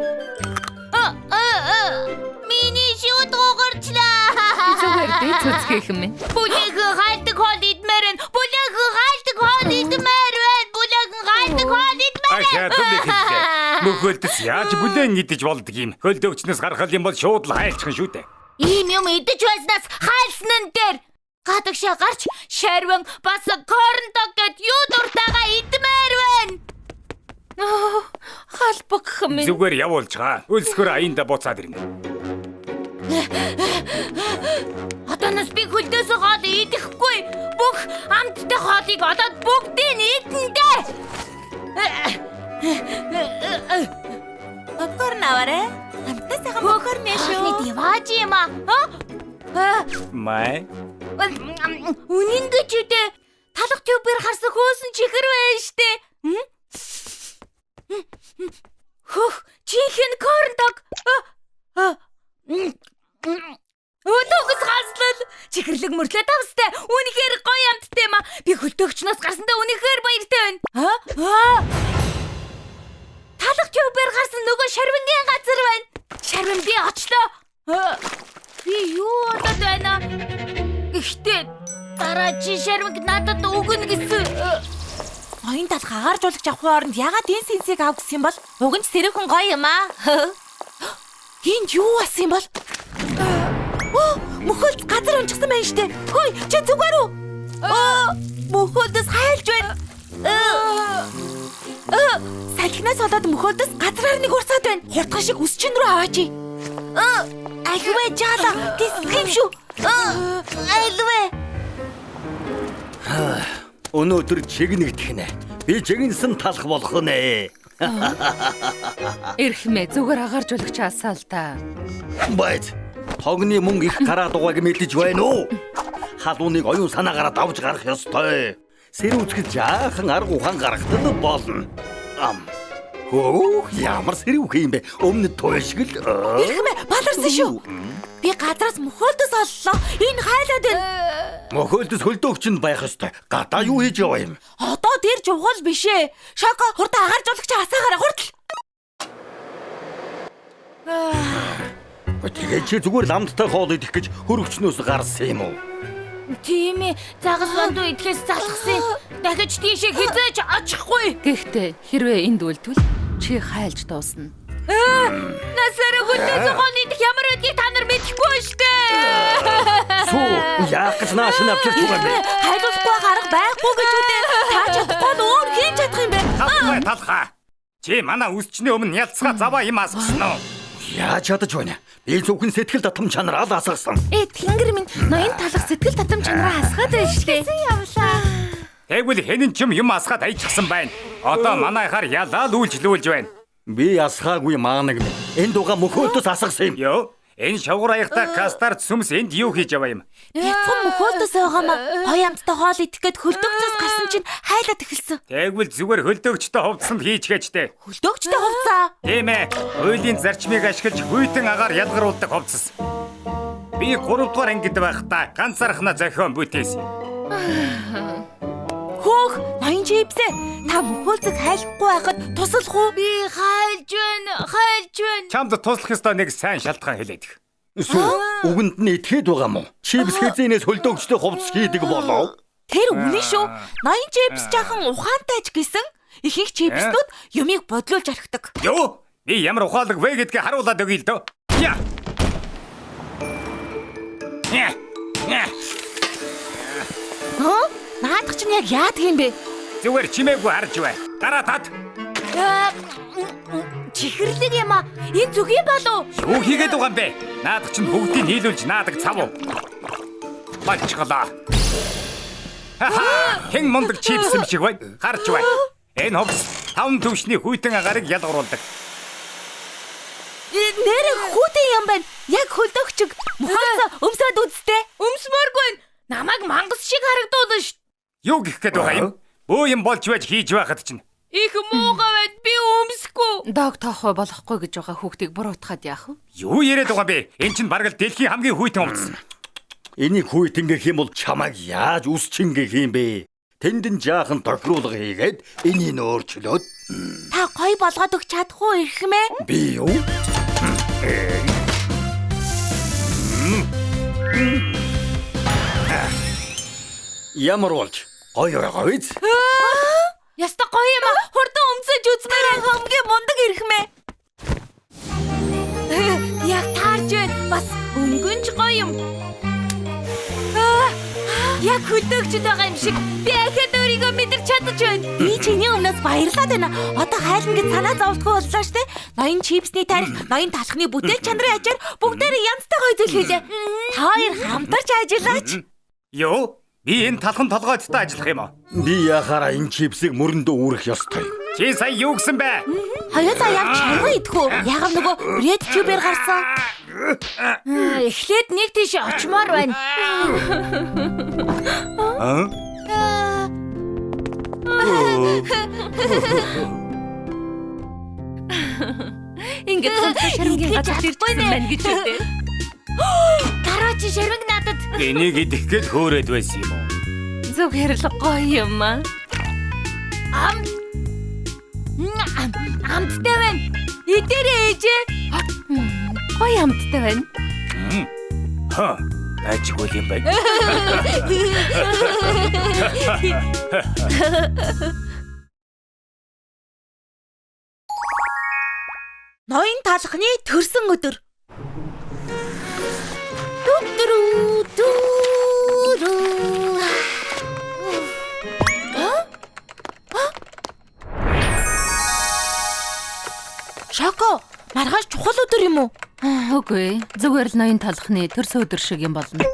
Миний шууд угарчлаа. Зүгээр дээ цэцгэх юм. Бүлэхэн хайлтг хоол идмээр байна. Бүлэхэн хайлтг хоол идмээр байна. Бүлэхэн хайлтг хоол идмээр байна. Мөхөлдөс яаж бүлээн идэж болдог юм? Хөлдөөгчнөөс гаргал юм бол шууд л хайлчхан шүү дээ. Ийм юм идэж байснаас хайлсан нь дээр. Гадагшаа гарч шарван бас корндог гэд юу дуртайгаа идмээр байна. Халбах юм. Зүгээр явуулчгаа. Өлсгөр аянда буцаад ирнэ. Одооноос би хөлдөөс хоол идэхгүй. Бүх амттай хоолыг одоо бүгдийг идэн дээ. Попкорн аваарэ. Амттай сайхан попкорн яшөө. Ахны дивааж юм аа. Май. Үнэн гэж үдэ. Талах тюбээр харсан хөөсөн чихэр байна штэ. Хөх, чихэн корндог. Өдөгс хаслал. Чихэрлэг мөрлөө тавстай. Үнэхээр гоё амттай юм аа. Би хөлдөөгчнөөс гарсандаа үнэхээр баяртай байна. Талах тюбээр гарсан нөгөө шарвингийн газар байна. Шарвин би очлоо. Би юу удаад байна? Ихтэй дараа чи шарвинг надад өгнө гэсэн. Ноён талх агааржуулагч авахын оронд ягаад энэ сэнсийг ав гэсэн юм бол? Уг нь сэрүүхэн гоё юм аа. Энд юу басан юм бол? Мөхөлд газар унчихсан байна штэ. Хөөе, чи зүгээр үү? Мөхөлдөс хайлж байна. Салхинаас болоод мөхөлдөс газраар нэг урсаад байна. Хурдхан шиг үс чин рүү аваач. Альвэ жаала, тисгэм шүү. Альвэ. Өнөөдөр чигнэгдэх нэ. Би жигнэсэн талах болох нэ. Эрхмээ зүгээр агарч улагчаасаа л та. Байц. Тогны мөнгө их гараад байгааг мэдэж байна уу? Халууныг оюун санаагаараа давж гарах ёстой. Сэрүүцгэл жаахан арга ухаан гаргахад болно. Хөө, ямар сэрүүх юм бэ? Өмнөд туйлшгэл. Эрхмээ баларсан шүү. Би газраас мөхөлдөс оллоо. Энэ хайлаад байна. Мөхөлдөс хөлдөөгчөнд байх ёстой. Гадаа юу хийж яваа юм? Одоо тэр жугал биш ээ. Шоко хурдан агарч улагч асаагаараа хурдл. Тэгээд чи зүгээр ламдтай хоол идэх гэж хөрөгчнөөс гарсан юм уу? Тийм ээ. Загас бандуу идэхээс залхсан. Дахиж тийшээ хизээж очихгүй. Гэхдээ хэрвээ энд үлдвэл чи хайлж дуусна. Насаараа хүлээс хооны идэх ямар байдгийг та нар мэдэхгүй штэ. Сүү, яах гэж нааш навчирч байгаа бэ? Хайлуулахгүй гарах байхгүй гэж үдээ. Та чадахгүй нь өөр хийж чадах юм бэ? Талхаа. Чи манай үсчний өмнө ялцгаа заваа юм асгасан уу? Яаж чадаж байна? Би зөвхөн сэтгэл татам чанараа л асгасан. Тэнгэр минь ноён талах сэтгэл татам чанараа асгаад байна штэ. Тэгвэл хэнэн ч юм асгаад айчихсан байна. Одоо манайхаар ялаад үйлчлүүлж байна. Би асгаагүй маанаг минь. Энд уга мөхөөдөс асгасан юм. Йоо, энэ шавгар аягтай кастар сүмс энд юу хийж яваа юм? Яцхан мөхөлдөс байгаамаа. Гоё амттай хоол идэх гээд хөлдөөгчөөс гарсан чинь хайлаад эхэлсэн. Тэгвэл зүгээр хөлдөөгчтэй хувцсанд хийчихээчтэй. Хөлдөөгчтэй хувцаа. Тийм ээ. Хуулийн зарчмыг ашиглаж хүйтэн агаар ядгаруулдаг хувцас. Би 3 дугаар ангид байхдаа ганцаархнаа зохион бүтээсэн. Хөөх, ноён чипсээ. Та мөхөлцөг хайлахгүй байхад туслах уу? Би хайлж байна. Чамд туслах ёстой нэг сайн шалтгаан хэлээд. Сүү, үгэнд нь итгэхэд байгаа мó? Чипс хэзэнээс хөлдөөгчтэй хувцас хийдэг болов? Тэр үнэн шүү. Ноён чипс жаахан ухаантай ч гэсэн ихэнх чипснүүд юмыг бодлуулж орхидог. Йоо, би ямар ухаалаг вэ гэдгийг харуулад өгье л дөө. Я. Наадах чинь яг яадаг юм бэ? Зүгээр чимээгүй харж бай. Дараа тат. Чихэрлэг юм аа. Энэ зүг юм болов? Юу хийгээд байгаа юм бэ? Наадах чинь бүгдийг нийлүүлж наадаг цав уу? Бачгалаа. Хэн мундаг чипс юм шиг байна. Харж бай. Энэ хувцас 5 төвшний хүйтэн агарыг ялгаруулдаг. Нэр хүүтэй юм байна. Яг хөлдөөгчөг мөхөлцөө өмсөд үзтээ. Өмсмөргүй. Намайг мангас шиг харагдуулна ш. Юу гэх гээд байгаа юм? Бөө юм болж байж хийж байхад чинь. Их муугаа байд би өмсөхгүй. Дог тоохоо болохгүй гэж байгаа хүүхдийг буруутгаад яах вэ? Юу яриад байгаа бэ? Энд чинь бараг л дэлхийн хамгийн хүйтэн хувцас. Энийг хүйтэн гэх юм бол чамайг яаж үсчин гэх юм бэ? Тэнд нь жаахан тохируулга хийгээд энийг өөрчлөөд Та гоё болгоод өгч чадах уу эрхмээ? би юу? Ямар болж гоё байгаа биз? Яста гоё юм аа. Хурдан өмсөж үзмээр хамгийн мундаг эрхмээ. Яг таарч байна. Бас өнгөнч гоё юм. Яг хөлдөөгчд байгаа юм шиг. Би ахад өөрийгөө мэдэрч чадаж байна. Би чиний өмнөөс баярлаад байна. Одоо хайлна гэж санаа зовдгоо боллоо штэ. Ноён чипсний тарих, ноён талхны бүтээл чанарын ачаар бүгдээрээ янзтай гоё зүйл хийлээ. Та хоёр хамтарч ажиллаач. Юу? Би энэ талхан толгойдтой ажиллах юм уу? Би яхаараа энэ чипсийг мөрөндөө үүрэх ёстой. Чи сая юу гэсэн бэ? Хоёулаа явж чарга идэх үү? Яагаад нөгөө Red Cube-ээр гарсан? Эхлээд нэг тийш очимоор байна. Ингээд хамтдаа шармгийн газар ирчихсэн байна гэж үү? Дараа чи шармиг надад. Энийг идэх гээд хөөрөөд байсан юм уу? Зүгээр л гоё юм аа. Амттай байна. Идэрээ ээжээ. Гоё амттай байна. Ажиггүй юм байна. Ноён талхны төрсөн өдөр. Шоко, маргааш чухал өдөр юм уу? Үгүй, зүгээр л ноён талхны төрсөн өдөр шиг юм болно.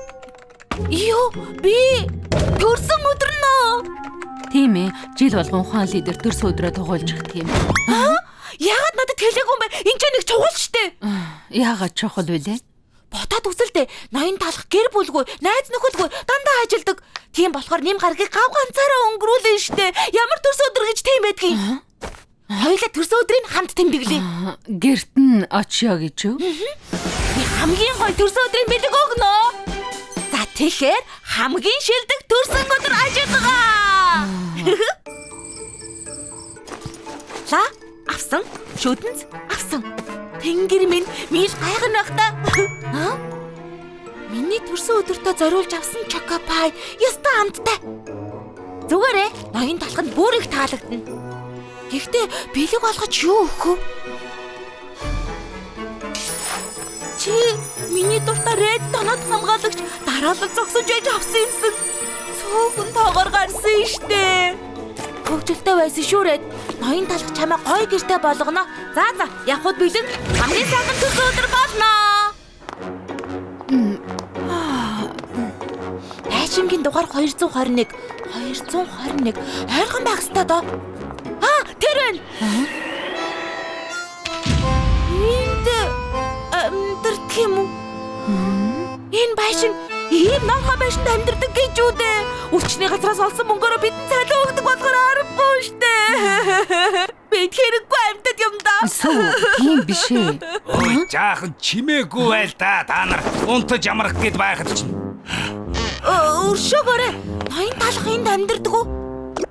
Юу, би төрсөн өдөр нөө. Тийм ээ, жил болгон ухаан лидер төрсөн өдрөө тухайлж өгдөг юм. надад хэлээгүй юм бэ? Энд ч нэг чухал штэ. Яагаад чухал вэ? Бодоод үзэлтэй. Ноён талах гэр бүлгүй, найз нөхөлгүй дандаа ажилдаг. Тийм болохоор нэм гарагийг гав ганцаараа өнгөрүүлэн штэ. Ямар төрс өдөр гэж тийм байдгийг. Хоёулаа төрс өдрийг хамт тэмдэглэе. Гэрт нь очио гэж юу? Би хамгийн гоё төрс өдрийн бэлэг өгнө. За тэгэхээр хамгийн шилдэг төрсөн өдөр ажиллагаа. За авсан. Шүдэнц авсан. Тэнгэр минь миш гайхна ахта. Миний төрсөн өдөртөө зориулж авсан чокопай яста амттай. Зүгээрээ ноён талханд бүр их таалагдана. Гэхдээ бэлэг болгож юу өгөх вэ? Чи миний дуртай ред донод хамгаалагч дараалал зогсож байж авсан юмсан. Цөөхөн тоогоор гарсан штэ. Хөвгөлтэй байсан шүүрээд ноён талх чамаа гой гэртэй болгоно. За явхад бэлэн хамгийн сайхан төрсөн өдөр болно. Байшингийн дугаар 221. Ойрхон байх ёстой доо. Тэр байна. Энд амьдардаг юм уу? Энэ байшин ийм нохоо байшинд амьдардаг гэж үү дээ. Өвчний газраас олсон мөнгөөрөө бидэнд цалин өгдөг болохоор аргагүй штэ. Бид хэрэггүй амьтад юм да. Тийм биш ээ. Ой, жаахан чимээгүй байл та нар унтаж амрах гээд байхад чинь. Өршөөгөөрэ. Ноён талах энд амьдардаг уу?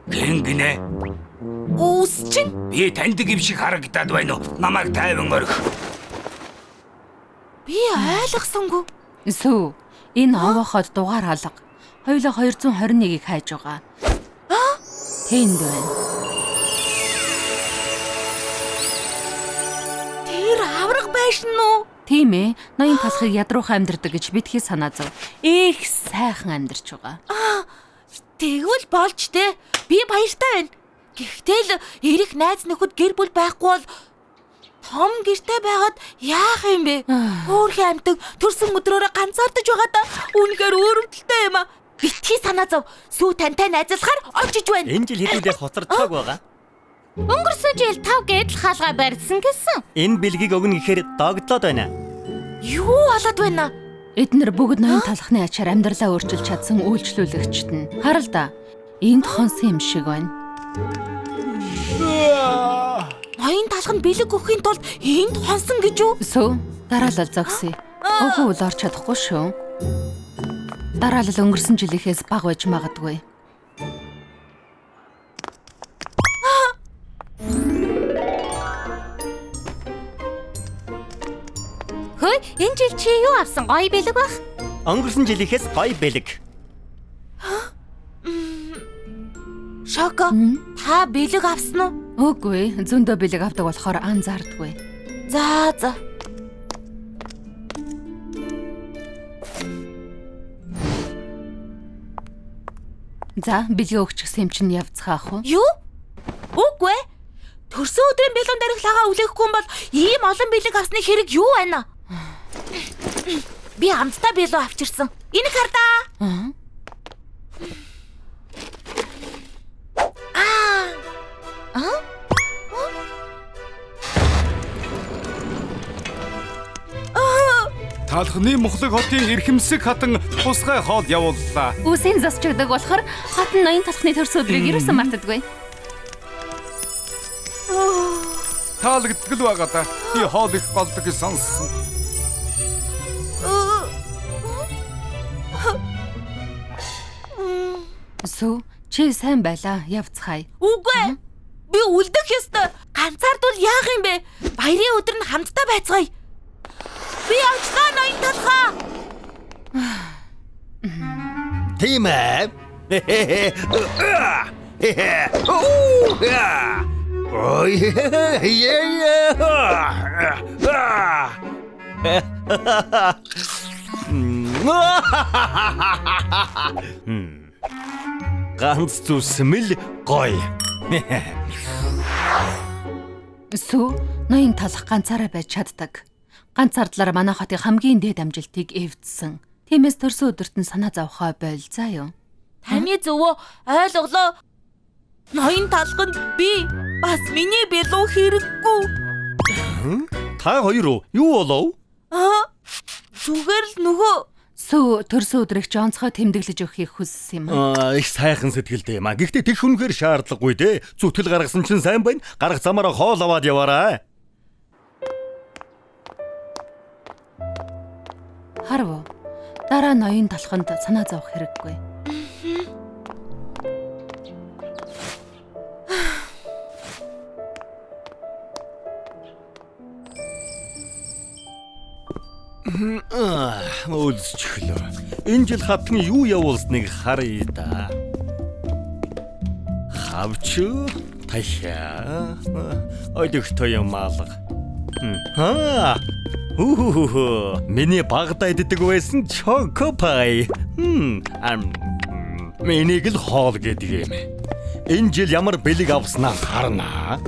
Гинэ. Үс чинь Би таньдаг юм шиг харагдаад байна уу? Намайг тайван орхи. би ойлгосонгүй. Сүү. Энэ овооход дугаар алга. Хоёулаа 221-ийг хайж байгаа. Тэнд байна. Тэр авраг байшин уу? Тийм ээ. Ноён талхыг ядруухан амьдардаг гэж битгий санаа зов. Их сайхан амьдарч байгаа. Тэгвэл болж те. Би баяртай байна. Гэхдээ л эрэх найз нөхөд гэр бүл байхгүй бол том гэртэй байгаад яах юм бэ? Хөөрхөн амьтаг төрсөн өдрөөрөө ганцаардаж байгаа да. Үнэхээр өөрөвдөлтэй юм а. Битгий санаа зов. Сүү тантай найзлахаар очиж байна. Энэ жил хэдүүлээ хоцордог байгаа. Өнгөрсөн жил 5 гэдэл хаалгаа барьсан гэсэн. Энэ бэлгийг өгнө гэхээр догдлоод байна. Юу болоод байна? Эднэр бүгд ноён талхны ачаар амьдралаа өөрчилж чадсан үйлчлүүлэгчд нь. Харал да. Энд хонсон юм шиг байна. Ноён талх нь бэлэг өгөхийн тулд энд хонсон гэж үү? Сүү. Дараалал зогсъё. Өгөө үл орч чадахгүй шүү. Дараалал өнгөрсөн жилийнхээс бага байж магадгүй. Хөөе, энэ жил чи юу авсан? Гоё бэлэг бах. Өнгөрсөн жилийнхээс гоё бэлэг. Шоко. Та бэлэг авсан уу? Үгүй, зөндөө бэлэг авдаг болохоор анзаардаггүй. За. За, бэлэг өгчихсэн юм чинь явцгаах уу? Юу? Үгүй. Төрсөн өдрийн бэлэн дарихлагаа үлээхгүй юм бол ийм олон бэлэг авсны хэрэг юу байна? Би амттай бэлүү авчирсан. Энэ картаа. Талхны мухлаг хотын эрхэмсэг хатан тусгай хоол явууллаа. Үсийн засчигдаг болохоор хот нь ноён талхны төрсөн өдрийг юусэн мартадаггүй. Таалагддаг л байгаа да. Би хоол их болдог гэж сонссон. Сүү, чи сайн байлаа. Явцгаая. Үгүй. Би үлдэх ёстой. Ганцаардвал яах юм бэ? Баярын өдөр нь хамтдаа байцгаая. Би очлоо ноён талхаа. Тийм ээ. Ой. Ганц зүсмэл гоё. Сүү, ноён талх ганцаараа байж чаддаг. Ганцаардлаар манай хотын хамгийн дээд амжилтыг эвдсэн. Тиймээс төрсөн өдөрт нь санаа зовхоо бойл заа юу. Таны зөвөө ойлголоо. Ноён талханд би бас миний бэлүү хэрэггүй. Та хоёр юу болов? Зүгээр л нөгөө Сүү төрсөн өдрийг Жонцгой тэмдэглэж өгөхийг хүссэн юм аа. Их сайхан сэтгэлтэй юм аа. Гэхдээ тэгш үнэхээр шаардлагагүй дээ. Зүтгэл гаргасан чинь сайн байна. Гарах замаараа хоол аваад яваарай. Харав. Дараа ноён талханд санаа зовох хэрэггүй. Өлсчлөө. Энэ жил хатны юу явуулсныг харъя да. Хавч тахя. Ойдогтой юм алга. Миний багада иддэг байсан чокопай. Миний л хоол гэдэг юм. Энэ жил ямар бэлэг авснаа харнаа.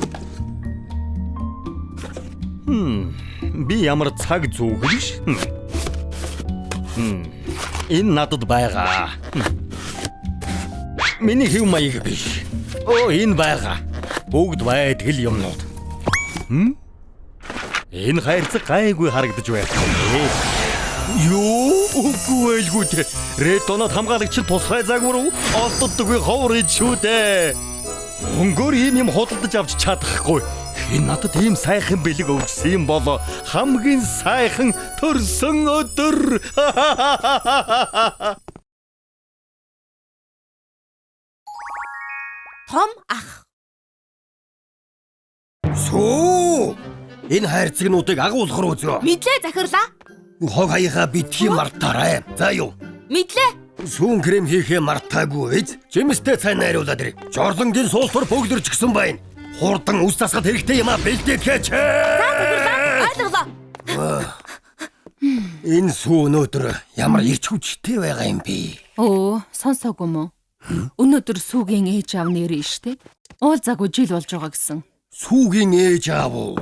Би ямар цаг зүгэж? Энэ надад байгаа. Миний хэв маяг биш. Энэ байгаа. Бүгд байдаг л юмнууд. Энэ хайрцаг гайгүй харагдаж байна. Юу? Үгүй элгүй. Редонод хамгаалагч тусгай загвар олддоггүй ховор шүү дээ. Өнгөөр ийм юм худалдаж авч чадахгүй. Энэ надад ийм сайхан бэлэг өгсөн юм бол хамгийн сайхан төрсөн өдөр. том ах. Сүү! Энэ хайрцагнуудыг агуулгар үзөө. Мэдлээ захирлаа. Хог хаяха битгий мартаарай. За юу? Мэдлээ. Сүүн крем хийхээ мартаагүй биз? Жимстэй цай найруулаад ир. Жорлонгийн суултур бөгдөрч гисэн байна. Хурдан үс засахад хэрэгтэй юм а бэлдээч. За захирлаа. Ойлголоо. Энэ сүү өнөөдөр ямар ирч хүчтэй байгаа юм бэ? Сонсоогүй мó. Өнөөдөр сүүгийн ээж аав нэрэн штэ. Уул заггүй жил болж байгаа гэсэн. Сүүгийн ээж аав уу?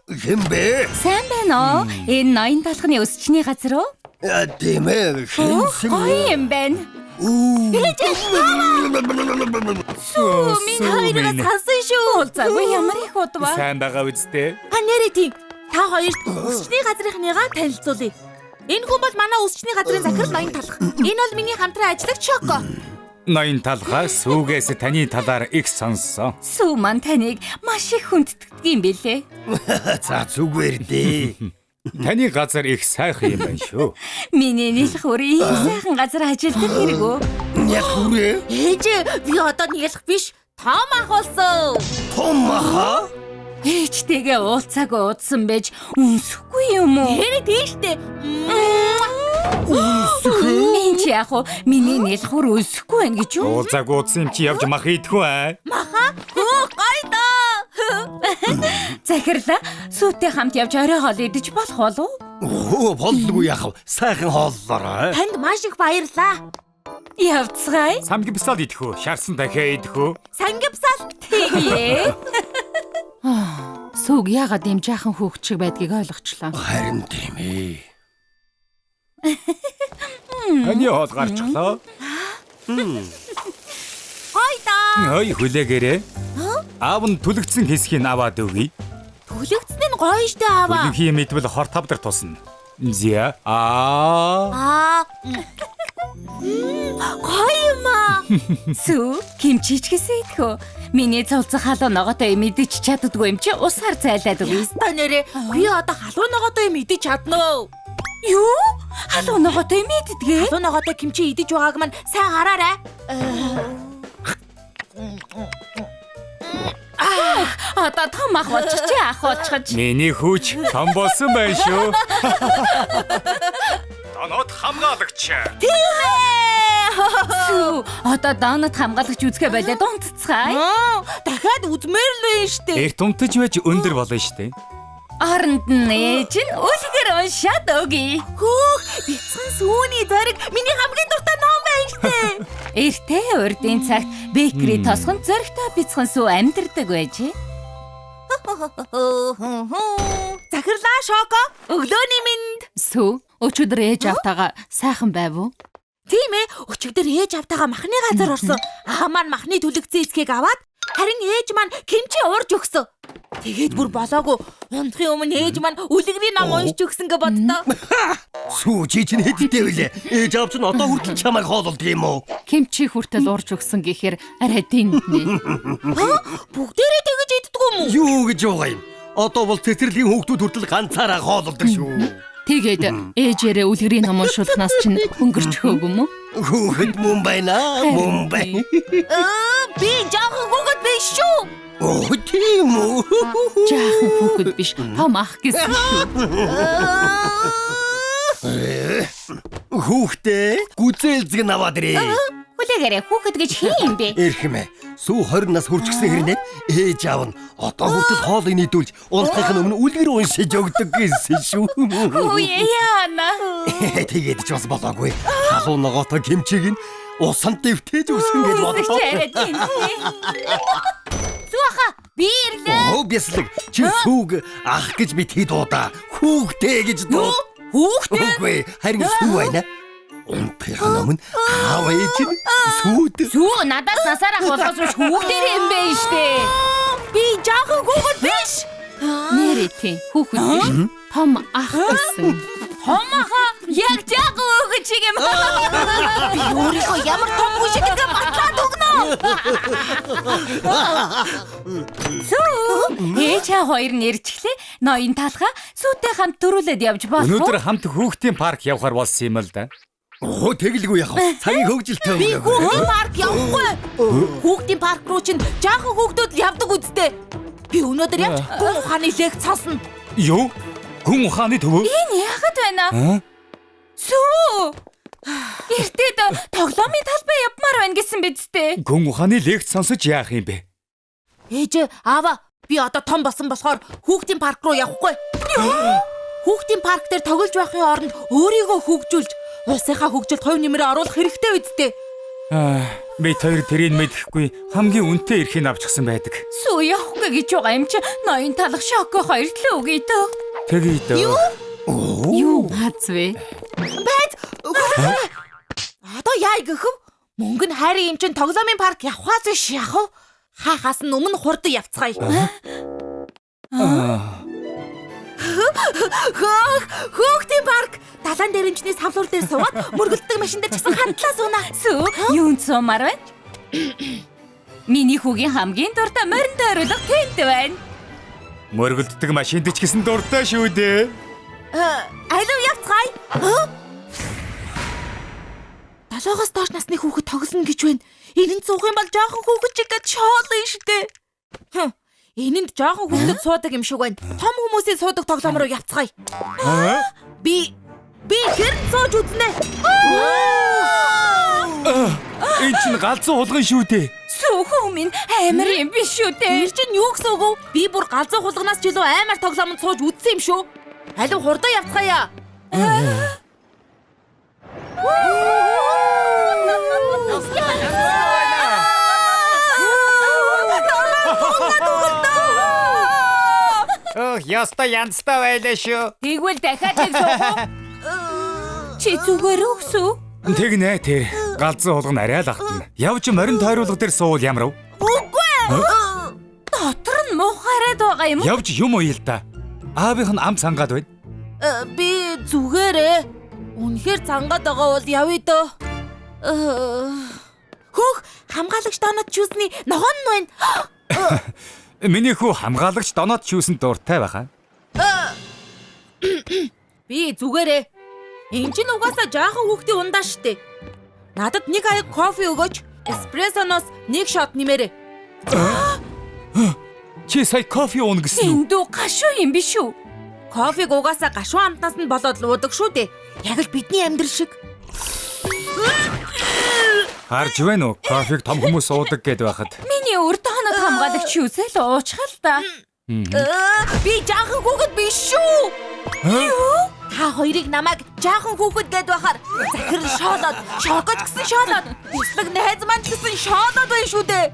Хэм бэ? Сайн байна уу? Энэ ноён талхны өсчний газар уу? Тийм ээ. Хинсэн. Гоё юм байна. Минь хоёроо сансан шүү. Заггүй ямар их удаа. Сайн байгаа үсттэй. Нэрээ тийм. Та хоёрт өсчний газрынхныгаа танилцуулъя. Энэ хүн бол манай өсчний газрын захирал ноён талх. Энэ бол миний хамтран ажиллагч Шоко. Ноён талхаа сүүгээс таны талаар их сонссон. Сүү маань таныг маш их хүнддэг юм бэлээ. За зүгээр дээ. Таны газар их сайхан юм байна шүү. Миний нийлэх үрийн сайхан газар ажилладаг хэрэг үү? Яг хүрээ. Ээж би одоо нийлэх биш. Том ах болсон. Том аха? Ээжтэйгээ уулзаагүй удсан байж үнсэхгүй юм уу? Нэрээ тийштэй. Энд яг уу миний нийлэх үр үнсэхгүй байна гэж юу? Уулзааг уудсан юм чи явж мах идэх үү? Маха? Гойдоо. Захирлаа сүүтэй хамт явж орой хоол идэж болох болов уу? Болдгүй яах вэ? Сайхан хооллоорой. Танд маш их баярлаа. Явцгаая. Самгипсал идэх үү? Шарсан дахиа идэх үү? Сангипсал. Тэгээ. Сүүг яагаад ийм жаахан хүүхд шиг байдгийг ойлгочлаа. Харин тийм ээ. Таны хоол гарчлаа. Гойдоо. Ой хүлээгээрээ. Аав нь түлэгдсэн хэсгийг аваад өгье. Түлэгдсэн нь гоё штэ аваа. Үлэнхий мэдвэл хор тавдар тусна. Зя. Гоё юм аа. Сүү кимчиж гэсэн идэх үү? Миний цолцох халуун ногоотой мэдэж чаддгүй юм чи усаар зайлаад өгье. Та нэрээ би одоо халуун ногоотой юм идэж чадна уу? Юу? Халуун ногоотой мэддгээ? Халуун ногоотой кимчи идэж байгааг маань сайн хараарай. Одоо том ах болчих чи ах болчихж. Миний хүүч том болсон байна шүү. Донод хамгаалагч. Сүү одоо донод хамгаалагч үзгээ болоод унтцгаая. Дахиад үзмээр л байна штэ. Эрт унтаж байж өндөр болно штэ. Оронд нь ээж нь үлгэр уншаад өгье. Хөөх, бяцхан сүүний зориг миний хамгийн дуртай ном байна штэ. Эртээ урдын цагт бэкри тосгонд зөрөгтэй бяцхан сүү амьдэрдэг байжээ. Захирлаа Шоко. Өглөөний минь. Сүү өчигдөр ээж автагаа сайхан байв уу? Тийм ээ, өчигдөр ээж автагаа махны газар орсон. Аа маань махны түлэгцэн эцгийг аваад Харин ээж маань кимчи уурж өгсөн. Тэгээд бүр болоогүй. Унтахын өмнө ээж маань үлгэрийн ном уншиж өгсөн гэж боддоо. Сүү чи чинь хэдтэй вүлээ? Ээж аав чинь одоо хүртэл чамайг хоололдог юм уу? Кимчи хүртэл урж өгсөн гэхээр арай дэнтнэ. Бүгдээрээ тэгэж иддэг юм уу? Юу гэж байгаа юм? Одоо бол цэцэрлэгийн хүүхдүүд хүртэл ганцаараа хоололдог шүү. Тэгээд ээжээрээ үлгэрийн ном уншуулнаас чинь хөнгөрч хөөг юм уу? Хүүхэд мөн байна, мөн байна. Би жаахан хүүхэд биш шүү. Оо тийм үү? Жаахан хүүхэд биш, том ах гэсэн шүү. Хүүхдээ гүзээлзэг наваад ирээ. Хүлээгээрээ хүүхэд гэж хин юм бэ? Эрхэмэ. Сүү 20 нас хүрчихсэн хэрнээ ээж аав нь одоо хүртэл хоолыг нийдүүлж унтахын өмнө үлгэр уншиж өгдөг гэсэн шүү. Үе яана. Тэгээд ч бас болоогүй. Халуун ногоотой кимчиг нь усан дэвтээж өгсөн гэж бодлоо. Зуха би ирлээ. Оо бяслаг чи сүүг ах гэж бит хий дуудаа. Хүүхдээ гэж дуу. Хүүхдээ? Үгүй харин сүү байна. Унтахын өмнө аав ээж нь сүүд. Зүү надаас насаараа болгосон хүүхдэр юм бэ штэ. Би жаахан хүүхэд биш. Нэрээ тийм хүүхэд биш, том ах гэсэн. Том ахаа яг жаахан хүүхэд шиг юм. Би өөрийнхөө ямар том хүн шиг гэдэг батлаад өгнө. Ээж хоёр нэрчглээ. Ноён талхаа сүйтэй хамт төрүүлээд явж болох уу? Өнөөдөр хамт хүүхдийн парк явахаар болсон юм л да. Оо тэгэлгүй яах вэ? Цагийн хөвгөлтэй Би өнгөө. хүүхдийн парк явахгүй. Хүүхдийн парк руу чинь жаахан хүүхдүүд л явдаг үсттэй. Би өнөөдөр явж гүн ухааны лекц сонсно. Юу? Гүн ухааны төвөө? Энэ яагаад байна аа? Сүү. Эртээд тоглоомын талбай явмаар байна гэсэн биз дээ. Гүн ухааны лекц сонсож яах юм бэ? Ээж аава би одоо том болсон болохоор хүүхдийн парк руу явахгүй. Хүүхдийн парк дээр тоглож байхын оронд өөрийгөө хөгжүүлж улсынхаа хөгжилд хувь нэмрээ оруулах хэрэгтэй үсттэй. Мэд хоёр тэрийг мэдэхгүй хамгийн үнэтэй эрхийг авчихсан байдаг. Сүү явахгүй гэж байгаа юм чи ноён талах шоко хоёртлээ үгүй дөө. Тэгье дөө. Юу бац вэ? Байд. Одоо яа гэхэв? Мөнгө нь хайрын юм чин тоглоомын парк явхаас биш яах вэ? Хаахаас нь өмнө хурдан явцгаая. Хүүхдийн парк далайн дээрэмчний савлуур дээр суугаад мөргөлддөг машин дээр чигсэн хандлаа сууна. Сүү юунд суумаар байна? Миний хүүгийн хамгийн дуртай морин тойруулга тэнд байна. Мөргөлддөг машинд ч гэсэн дуртай шүү дээ. Алив явцгаая. Долоогоос доош насны хүүхэд тоглоно гэж байна. Энд суух юм бол жоохон хүүхэд чиг гэж шоолно штэ. Энэнд жоохон хүүхэд суудаг юм шиг байна. Том хүмүүсийн суудаг тоглоом руу явцгаая. Би гэрн сууж үзнэ. Энэ чинь галзуу хулган шүү дээ. Сүүхүү минь амар юм биш шүү дээ. Тэр чинь юу гэсэн үг вэ? Би бүр галзуу хулганаас ч илүү амар тоглоомд сууж үдсэн юм шүү. Алив хурдан явцгаая. Яста янзтай байлаа шүү. Тэгвэл дахиад нэг суух уу? Чи зүгээр үсүү? Тэгнэ тэр галзуу хулган арай л ахтана. Явж морин тойруулга дээр суувал ямар вэ? Үгүй. Дотор нь муухайраад байгаа юм уу? Явж юм уу ил та? Аавынх нь ам цангаад байна. Би зүгээрээ. Үнэхээр цангаад байгаа бол явъя дөө. Хөөх хамгаалагч донод чүүсний ногоон нь байна. Миний хүү хамгаалагч донод чүүсэнд дуртай байхаа. Би зүгээрээ. Энд чинь угаасаа жаахан хүүхдийн ундаа штэ. Надад нэг аяг кофе өгөөч. Эспрессоноос нэг шот нэмээрэй. Чи сая кофе ууна гэсэн үү? Эндүү гашуу юм биш үү? Кофег угаасаа гашуун амтнаас нь болоод л уудаг шүү дээ. Яг л бидний амьдрал шиг. Харж байна уу? Кофег том хүмүүс уудаг гэд байхад. Миний урд хоног хамгаалагч юусэл уучхал та. Би жаахан хүүхэд биш шүү. Юу? Та хоёрыг намайг жаахан хүүхэд гэд байхаар захир шоолоод, шоколад гэсэн шоолоод, бислэг найз маань гэсэн шоолоод байна шүү дээ.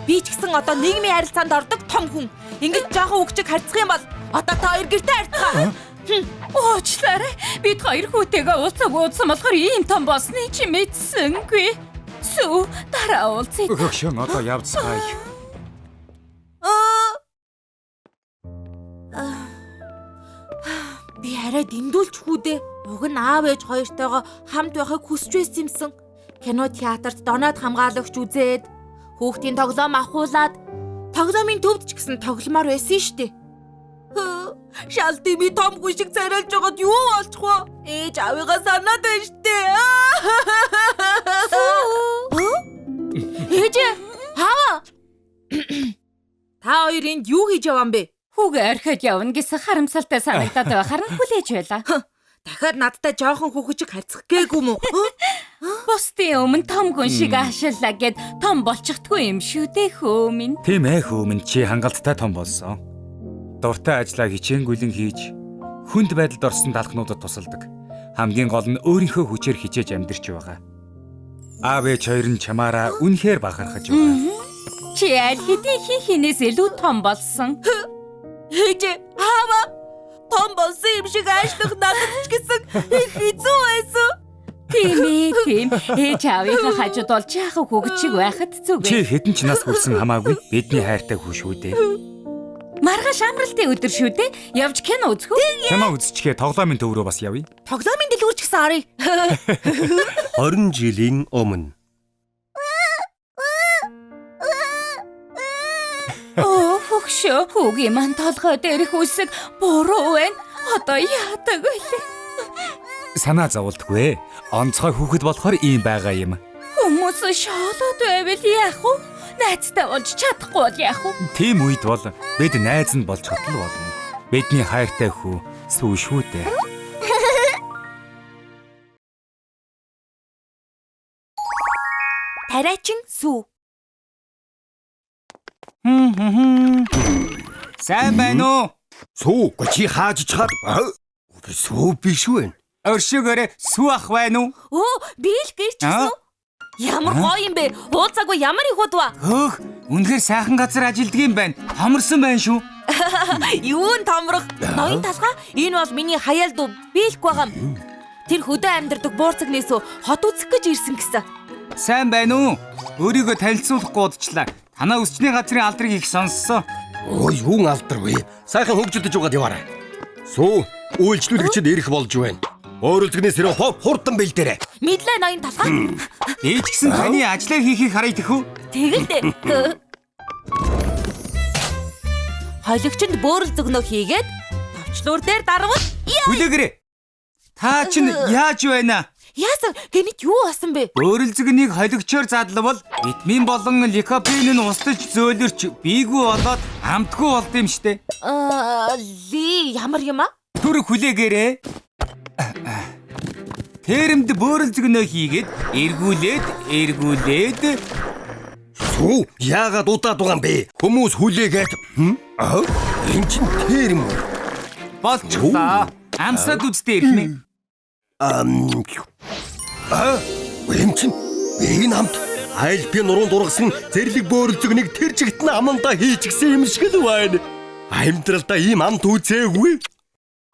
Би ч гэсэн одоо нийгмийн харилцаанд ордог том хүн. Ингэж жаахан хүүхчиг харьцах юм бол одоо та хоёр гэртээ харьцгаа. Уучлаарай. Бид хоёр хүүтэйгээ уулзсан болохоор ийм том болсны чи мэдсэнгүй. Сүү дараа уулзъя. Өгөхшөн одоо явцгаая. арай дэндүүлч хүүдээ. Уг нь аав ээж хоёртойгоо хамт байхыг хүсч байсан юмсан. Кино театрт доноод хамгаалагч үзээд хүүхдийн тоглоом ахуулаад тоглоомын төвд ч гэсэн тогломоор байсан штэ. Шалтими томгүй шиг царайлж байгаад юу болчих вэ? Ээж аавыгаа санаад байна штэ. Ээж хаа? Та хоёр энд юу хийж яваан бэ? Хүүгээ орхиод явна гэсэн харамсалтай санагдаад байхаар нь хүлээж байлаа. Дахиад надтай жоохон хүүхчиг харьцах гээгүй мүү? Бусдын өмнө том гүн шиг аашиллаа гэд том болчихдгүй юм шүү дээ хөө минь. Тийм ээ хөөмн чи хангалттай том болсон. Дуртай ажлаа хичээнгүйлэн хийж хүнд байдалд орсон талхнуудад тусалдаг. Хамгийн гол нь өөрийнхөө хүчээр хичээж амьдарч байгаа. Аав ээж хоёр нь чамаараа үнэхээр бахархаж байгаа. Чи аль хэдийн хинээс илүү том болсон. Ээж аава том болсон юм шиг аашлах надад ч гэсэн хэцүү байсан. Тийм. Ээж аавынхаа хажууд бол жаахан хөгчиг байхад зүг. Чи хэдэн ч нас хүрсэн хамаагүй бидний хайртай хүү шүү дээ. Маргааш амралтын өдөр шүү дээ. Явж кино үзэх үү? Кино үзчихээ тоглоомын төв рүү бас явъя. Тоглоомын дэлгүүр ч гэсэн арыг. 20 жилийн өмнө. Хөгшөө хүүгийн ман толгой дээрх үсэг буруу байна. Одоо яадаг вэ? Санаа зовлтгүй. Онцгой хүүхэд болохоор ийм байгаа юм. Хүмүүс шоолоод байвал яах вэ? Найзтай болж чадахгүй бол яах вэ? Тийм үед бол бид найз нь болж хотол болно. Бидний хайртай хүү сүү шүү дээ. Тариачин сүү. Сайн байна уу? Сүү чи хааж чад. Сүү биш үү? Өршөөгөөрэ сүү ах байна уу? Оо, би л гэрч гисэн үү? Ямар гоё юм бэ? Ууцаагүй ямар их удаа. Хөөх, үнэхээр сайхан газар ажилддаг юм байна. Томорсон байна шүү. Юу н томрох? Ноён талхаа энэ бол миний хаяал дуу биелэх байгаа юм. Тэр хөдөө амьдардаг буурцагнээс хот үзэх гэж ирсэн гэсэн. Сайн байна уу? Өөрийгөө танилцуулахгүй удчлаа. Танаа өсчний газрын алдрыг их сонссоо. Өө юун алдар вэ? Сайхан хөгжөлдөж угаад яваарай. Сүү үйлчлүүлэгчид ирэх болж байна. Өөрөлдгнээс ирээ хурдан бэлдээрэй. Мэдлээ ноён талхаа. Ээж гисэн таны ажлаа хийхийг харъя тэхүү. Тэгэлдэ. Хойлагчинд бөөрөл зөгнөө хийгээд товчлуур дээр дарвал Хүлээгээрэй. Та чинь яаж байна? яасан гэнэт юу басан бэ? Бөөрөл зөгнийг хойлагчоор задлавал витамин болон ликопен нь устж зөөлөрч бийгүй болоод амтгүй болд юм штэ. Ли ямар юм а? Түр хүлээгээрэй. Тэрэмд бөөрөл зөгнөө хийгээд эргүүлээд Сүү яагаад удаад байгаа юм бэ? Хүмүүс хүлээгээд. Энэ чинь тэр юм уу? болчихлоо. Амсаад үздэй ирэх нэ. Энэ чинь энэ хамт айл би нуруунд ургасан зэрлэг бөөрөлдөг нэг тэр чигт нь амандаа хийчихсэн юм шиг л байна. Амьдралдаа ийм амт үзээгүй.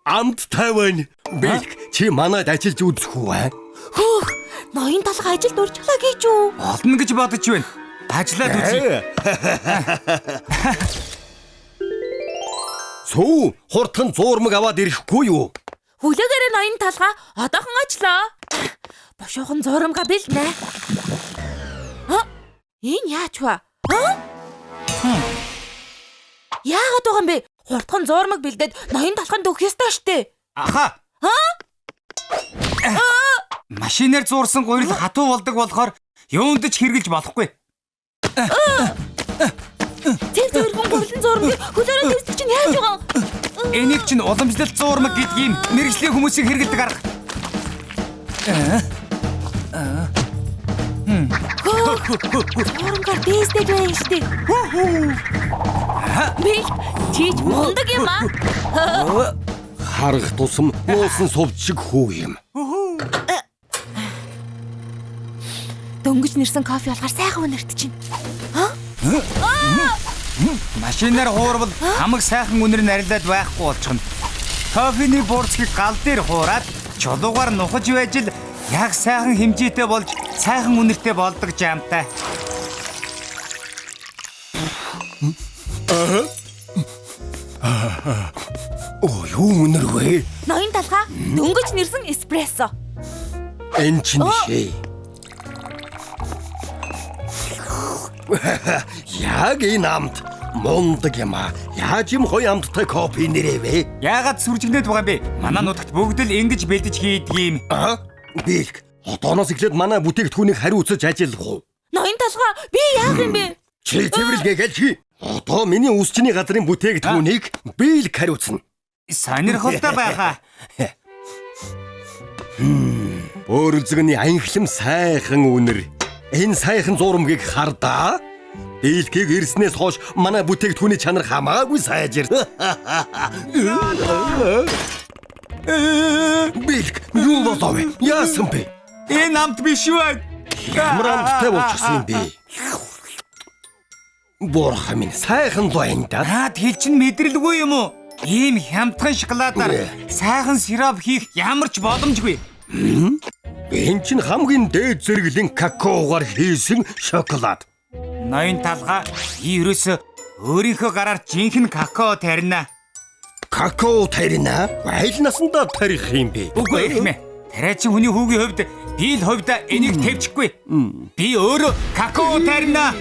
Амт таван. Бэлг чи манайд ажиллаж үзэх үү? Хөөх, ноён талхаа ажилд урьжглаа гэж үү? Олно гэж бодож байна. Ажиллаад үзье. Сүү хурдхан зуурмаг аваад ирэхгүй юу? Хүлээгээрээ ноён талхаа одоохон ажиллаа. Бошоохон зурамга бэлнэ. Энэ яач вэ? Яагаад байгаа юм бэ? Хурдхан зуурмаг бэлдээд ноён талханд өгөх ёстой штэ. Аха. Машинаар зуурсан гурил хатуу болдог болохоор юунд ч хэрглэж болохгүй. Тэг зөргөн гурлан зуурмаг хөлөөрөө тэрсэг чинь яаж байгаа? Энийг чинь уламжлалт зуурмаг гэдгийг мэрэгжлийн хүмүүсийг хэрэгэлдэг арга. Зуурмгаар бэстэй байна штэ. Би чич мундаг юм а. Харах тусам нуусан сувд шиг хүү юм. Дөнгөж нэрсэн кофе болохоор сайхан үнэрт чинь. Машинаар хуурвал хамаг сайхан үнэр нарилаад байхгүй болчихно. Кофений буурцгийг гал дээр хуураад чулуугаар нухаж байж л яг сайхан хэмжээтэй болж сайхан үнэртэй болдог жамтай. Оо юу өнөрвэ? Ноён талхаа дөнгөж нэрсэн эспрессо. Энэ чинь шээ. Яг энэ амт мундаг юм аа. Яаж юм гоё амттай кофе нэрээвэ? Яагаад сүржигнээд байгаа юм бэ? Манай нутагт бүгд л ингэж бэлдэж хийдэг юм. Бэлг. Одооноос эхлээд манай бүтээгдэхүүнийг хариу үзэж ажиллах уу? Ноён талхаа би яах юм бэ? Чи цэвэрлэгээ гэлж хий. Одоо миний үсчний газрын бүтээгдэхүүнийг бэлг хариуцна. Сонирхолтой байхаа. Өөрөлзгөний аянхлам сайхан үнэр. Энэ сайхан зурмгийг хардаа. Бэлгийг ирснээс хойш манай бүтээгдэхүүний чанар хамаагүй сайжир. Бэлг юу болов вэ? Яасан бэ? Энэ амт биш үү? Ямар амттай болчихсон юм бэ? Борх минь сайхан байна да. Наад хэл чинь мэдрэлгүй юм уу? Ийм хямдхан шоколадаар сайхан сироп хийх ямар ч боломжгүй. Энэ чинь хамгийн дээд зэрэглэн какаогоор хийсэн шоколад. Ноён талхаа ерөөсө өөрийнхөө гараар жинхэнэ какао тарина. Какао тарина? Айл насандаа тарих юм бэ? Үгүй эхмэ. Тариачин хүний хүүгийн хувьд би л хувьда энийг тавьчихгүй. Би өөрөө какао тарина.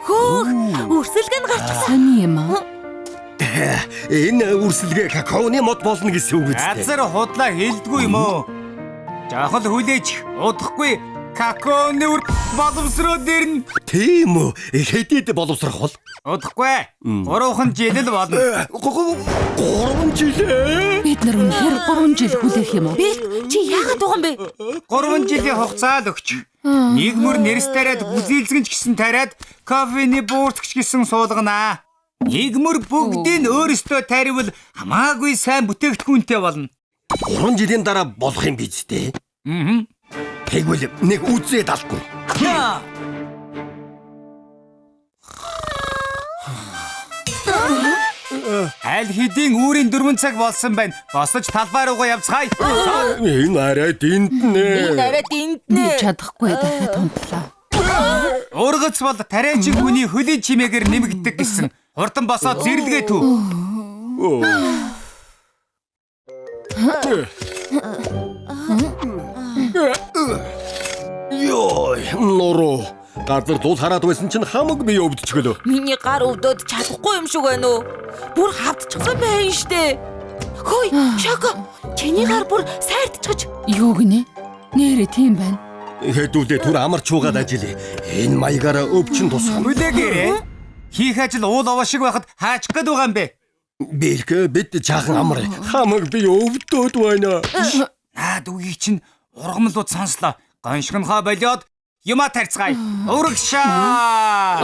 Хөөх, үрсэлгэн гарчихсан. Сони юм аа. Энэ үрсэлгээ какаоны мод болно гэсэн үг үстэй. Газар худлаа хэлдэггүй юм уу? Жахал хүлээж удахгүй какаоны үр боловсроо дэрнэ. Тийм үү? Хэдийд боловсрох бол? Удахгүй. 3 жил л болно. 3 жил. Бид нар үнэхээр 3 жил хүлээх юм уу? Бэлг чи яагаад байгаа юм бэ? 3 жилийн хугацаа л өгч. Нэг мөр нэрс тариад бүзийлзгэн ч гэсэн тариад кофений буурцгч гэсэн суулганаа. Нэг мөр бүгдийг өөрөөсөө таривал хамаагүй сайн бүтээгдэхүүнтэй болно. 3 жилийн дараа болох юм биз дээ. Тэгвэл нэг үзээд алдна. Аль хэдийн үүрийн 4 цаг болсон байна. Босож талбай руугаа явцгаая. Энэ арай динтнэ. Энэ арай динтнэ. Чадахгүй дахиад тунтлаа. Ургац бол тариачин хүний хөлийн чимээгээр нэмэгддэг гэсэн. Хурдан босоод зэрлэгээ төв. Йой, нуруу. Газар дул хараад байсан чинь хамаг бие өвдчихлөө. Миний гар өвдөд чадахгүй юм шиг байна уу? Бүр хавдчихсан байна штэ. Хөөе, Шоко. Чиний гар бүр сайртчихж. Юу гинэ? Нэрээ тийм байна. Хэдүүлээ түр амарч угаад ажиллая. Энэ маягаараа өвчин тусах. Хүлээгээрээ. Хийх ажил уул овоо шиг байхад хаачих гээд байгаа юм бэ? Бэлг бид жаахан амар хамаг бие өвдөд байна. Наад үгийг чинь ургамлууд сонслоо. Гоншгонхоо болоод юма тарцгаая. Урагшаа.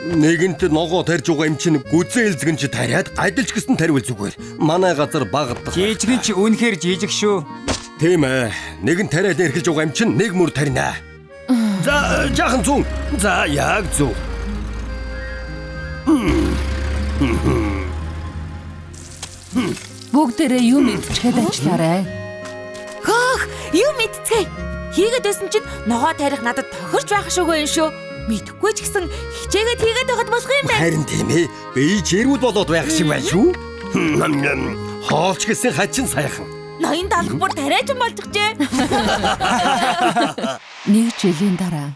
Нэгэнт ногоо тарж байгаа юм чинь гүзээлзгэн чи тариад адилж гисэн таривал зүгээр. Манай газар багтдаг. Жижигэн чи үнэхээр жижиг шүү. Тийм ээ. Нэгэн тариад эрхэлж байгаа юм чинь нэг мөр тарина. За жаахан зүүн. За яг зөв. Бүгдээрээ юу мэдчихэд ажиллаарай. Хөөх, юу мэдцгээе. Хийгээд байсан чинь ногоо тарих надад тохирч байх шүүгүй юм шүү. Мэдхгүй ч гэсэн хичээгээд хийгээд байхад болох юм байна. Харин тийм ээ. Би чирүүд болоод байх шиг байна шүү. Хоолч гэсэн хачин сайхан. Ноён талх бүр тариачин болчихжээ. 1 жилийн дараа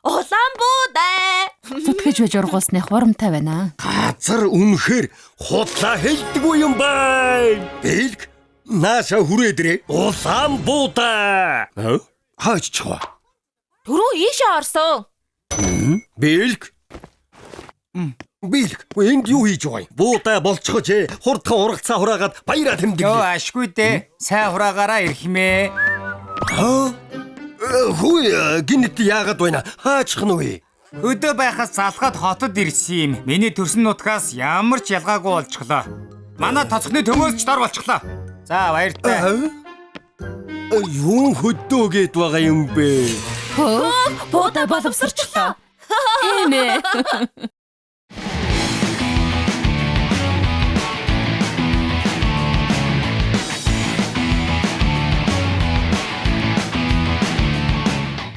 Улаанбуудаа. зүтгэж байж ургуулсны хурамтай байна. Газар үнэхээр худлаа хэлдэггүй юм байна. Бэлг нааша хүрээдрээ. Улаанбуудаа. Хаач чаа. Түрүү ийшээ орсон. Бэлг. Бэлг, энд юу хийж байгаа юм? Буудаа болчихож хурдхан урагцаа хураагаад баяраа тэмдэг. Йоо ашгүй дээ. Сайн хураагаараа ирхмээ. Хөөе, гинэт яагаад байна? Хаачих нь вэ? Өдөө байхаас залхаад хотод ирсэн юм. Миний төрсөн нутгаас ямар ч ялгаагүй болчихлоо. Манай тоцохны төмөөс ч дор болчихлоо. За баяртай. Юу хөдөөгээд байгаа юм бэ? Буудаа боловсрчлоо. Тийм ээ.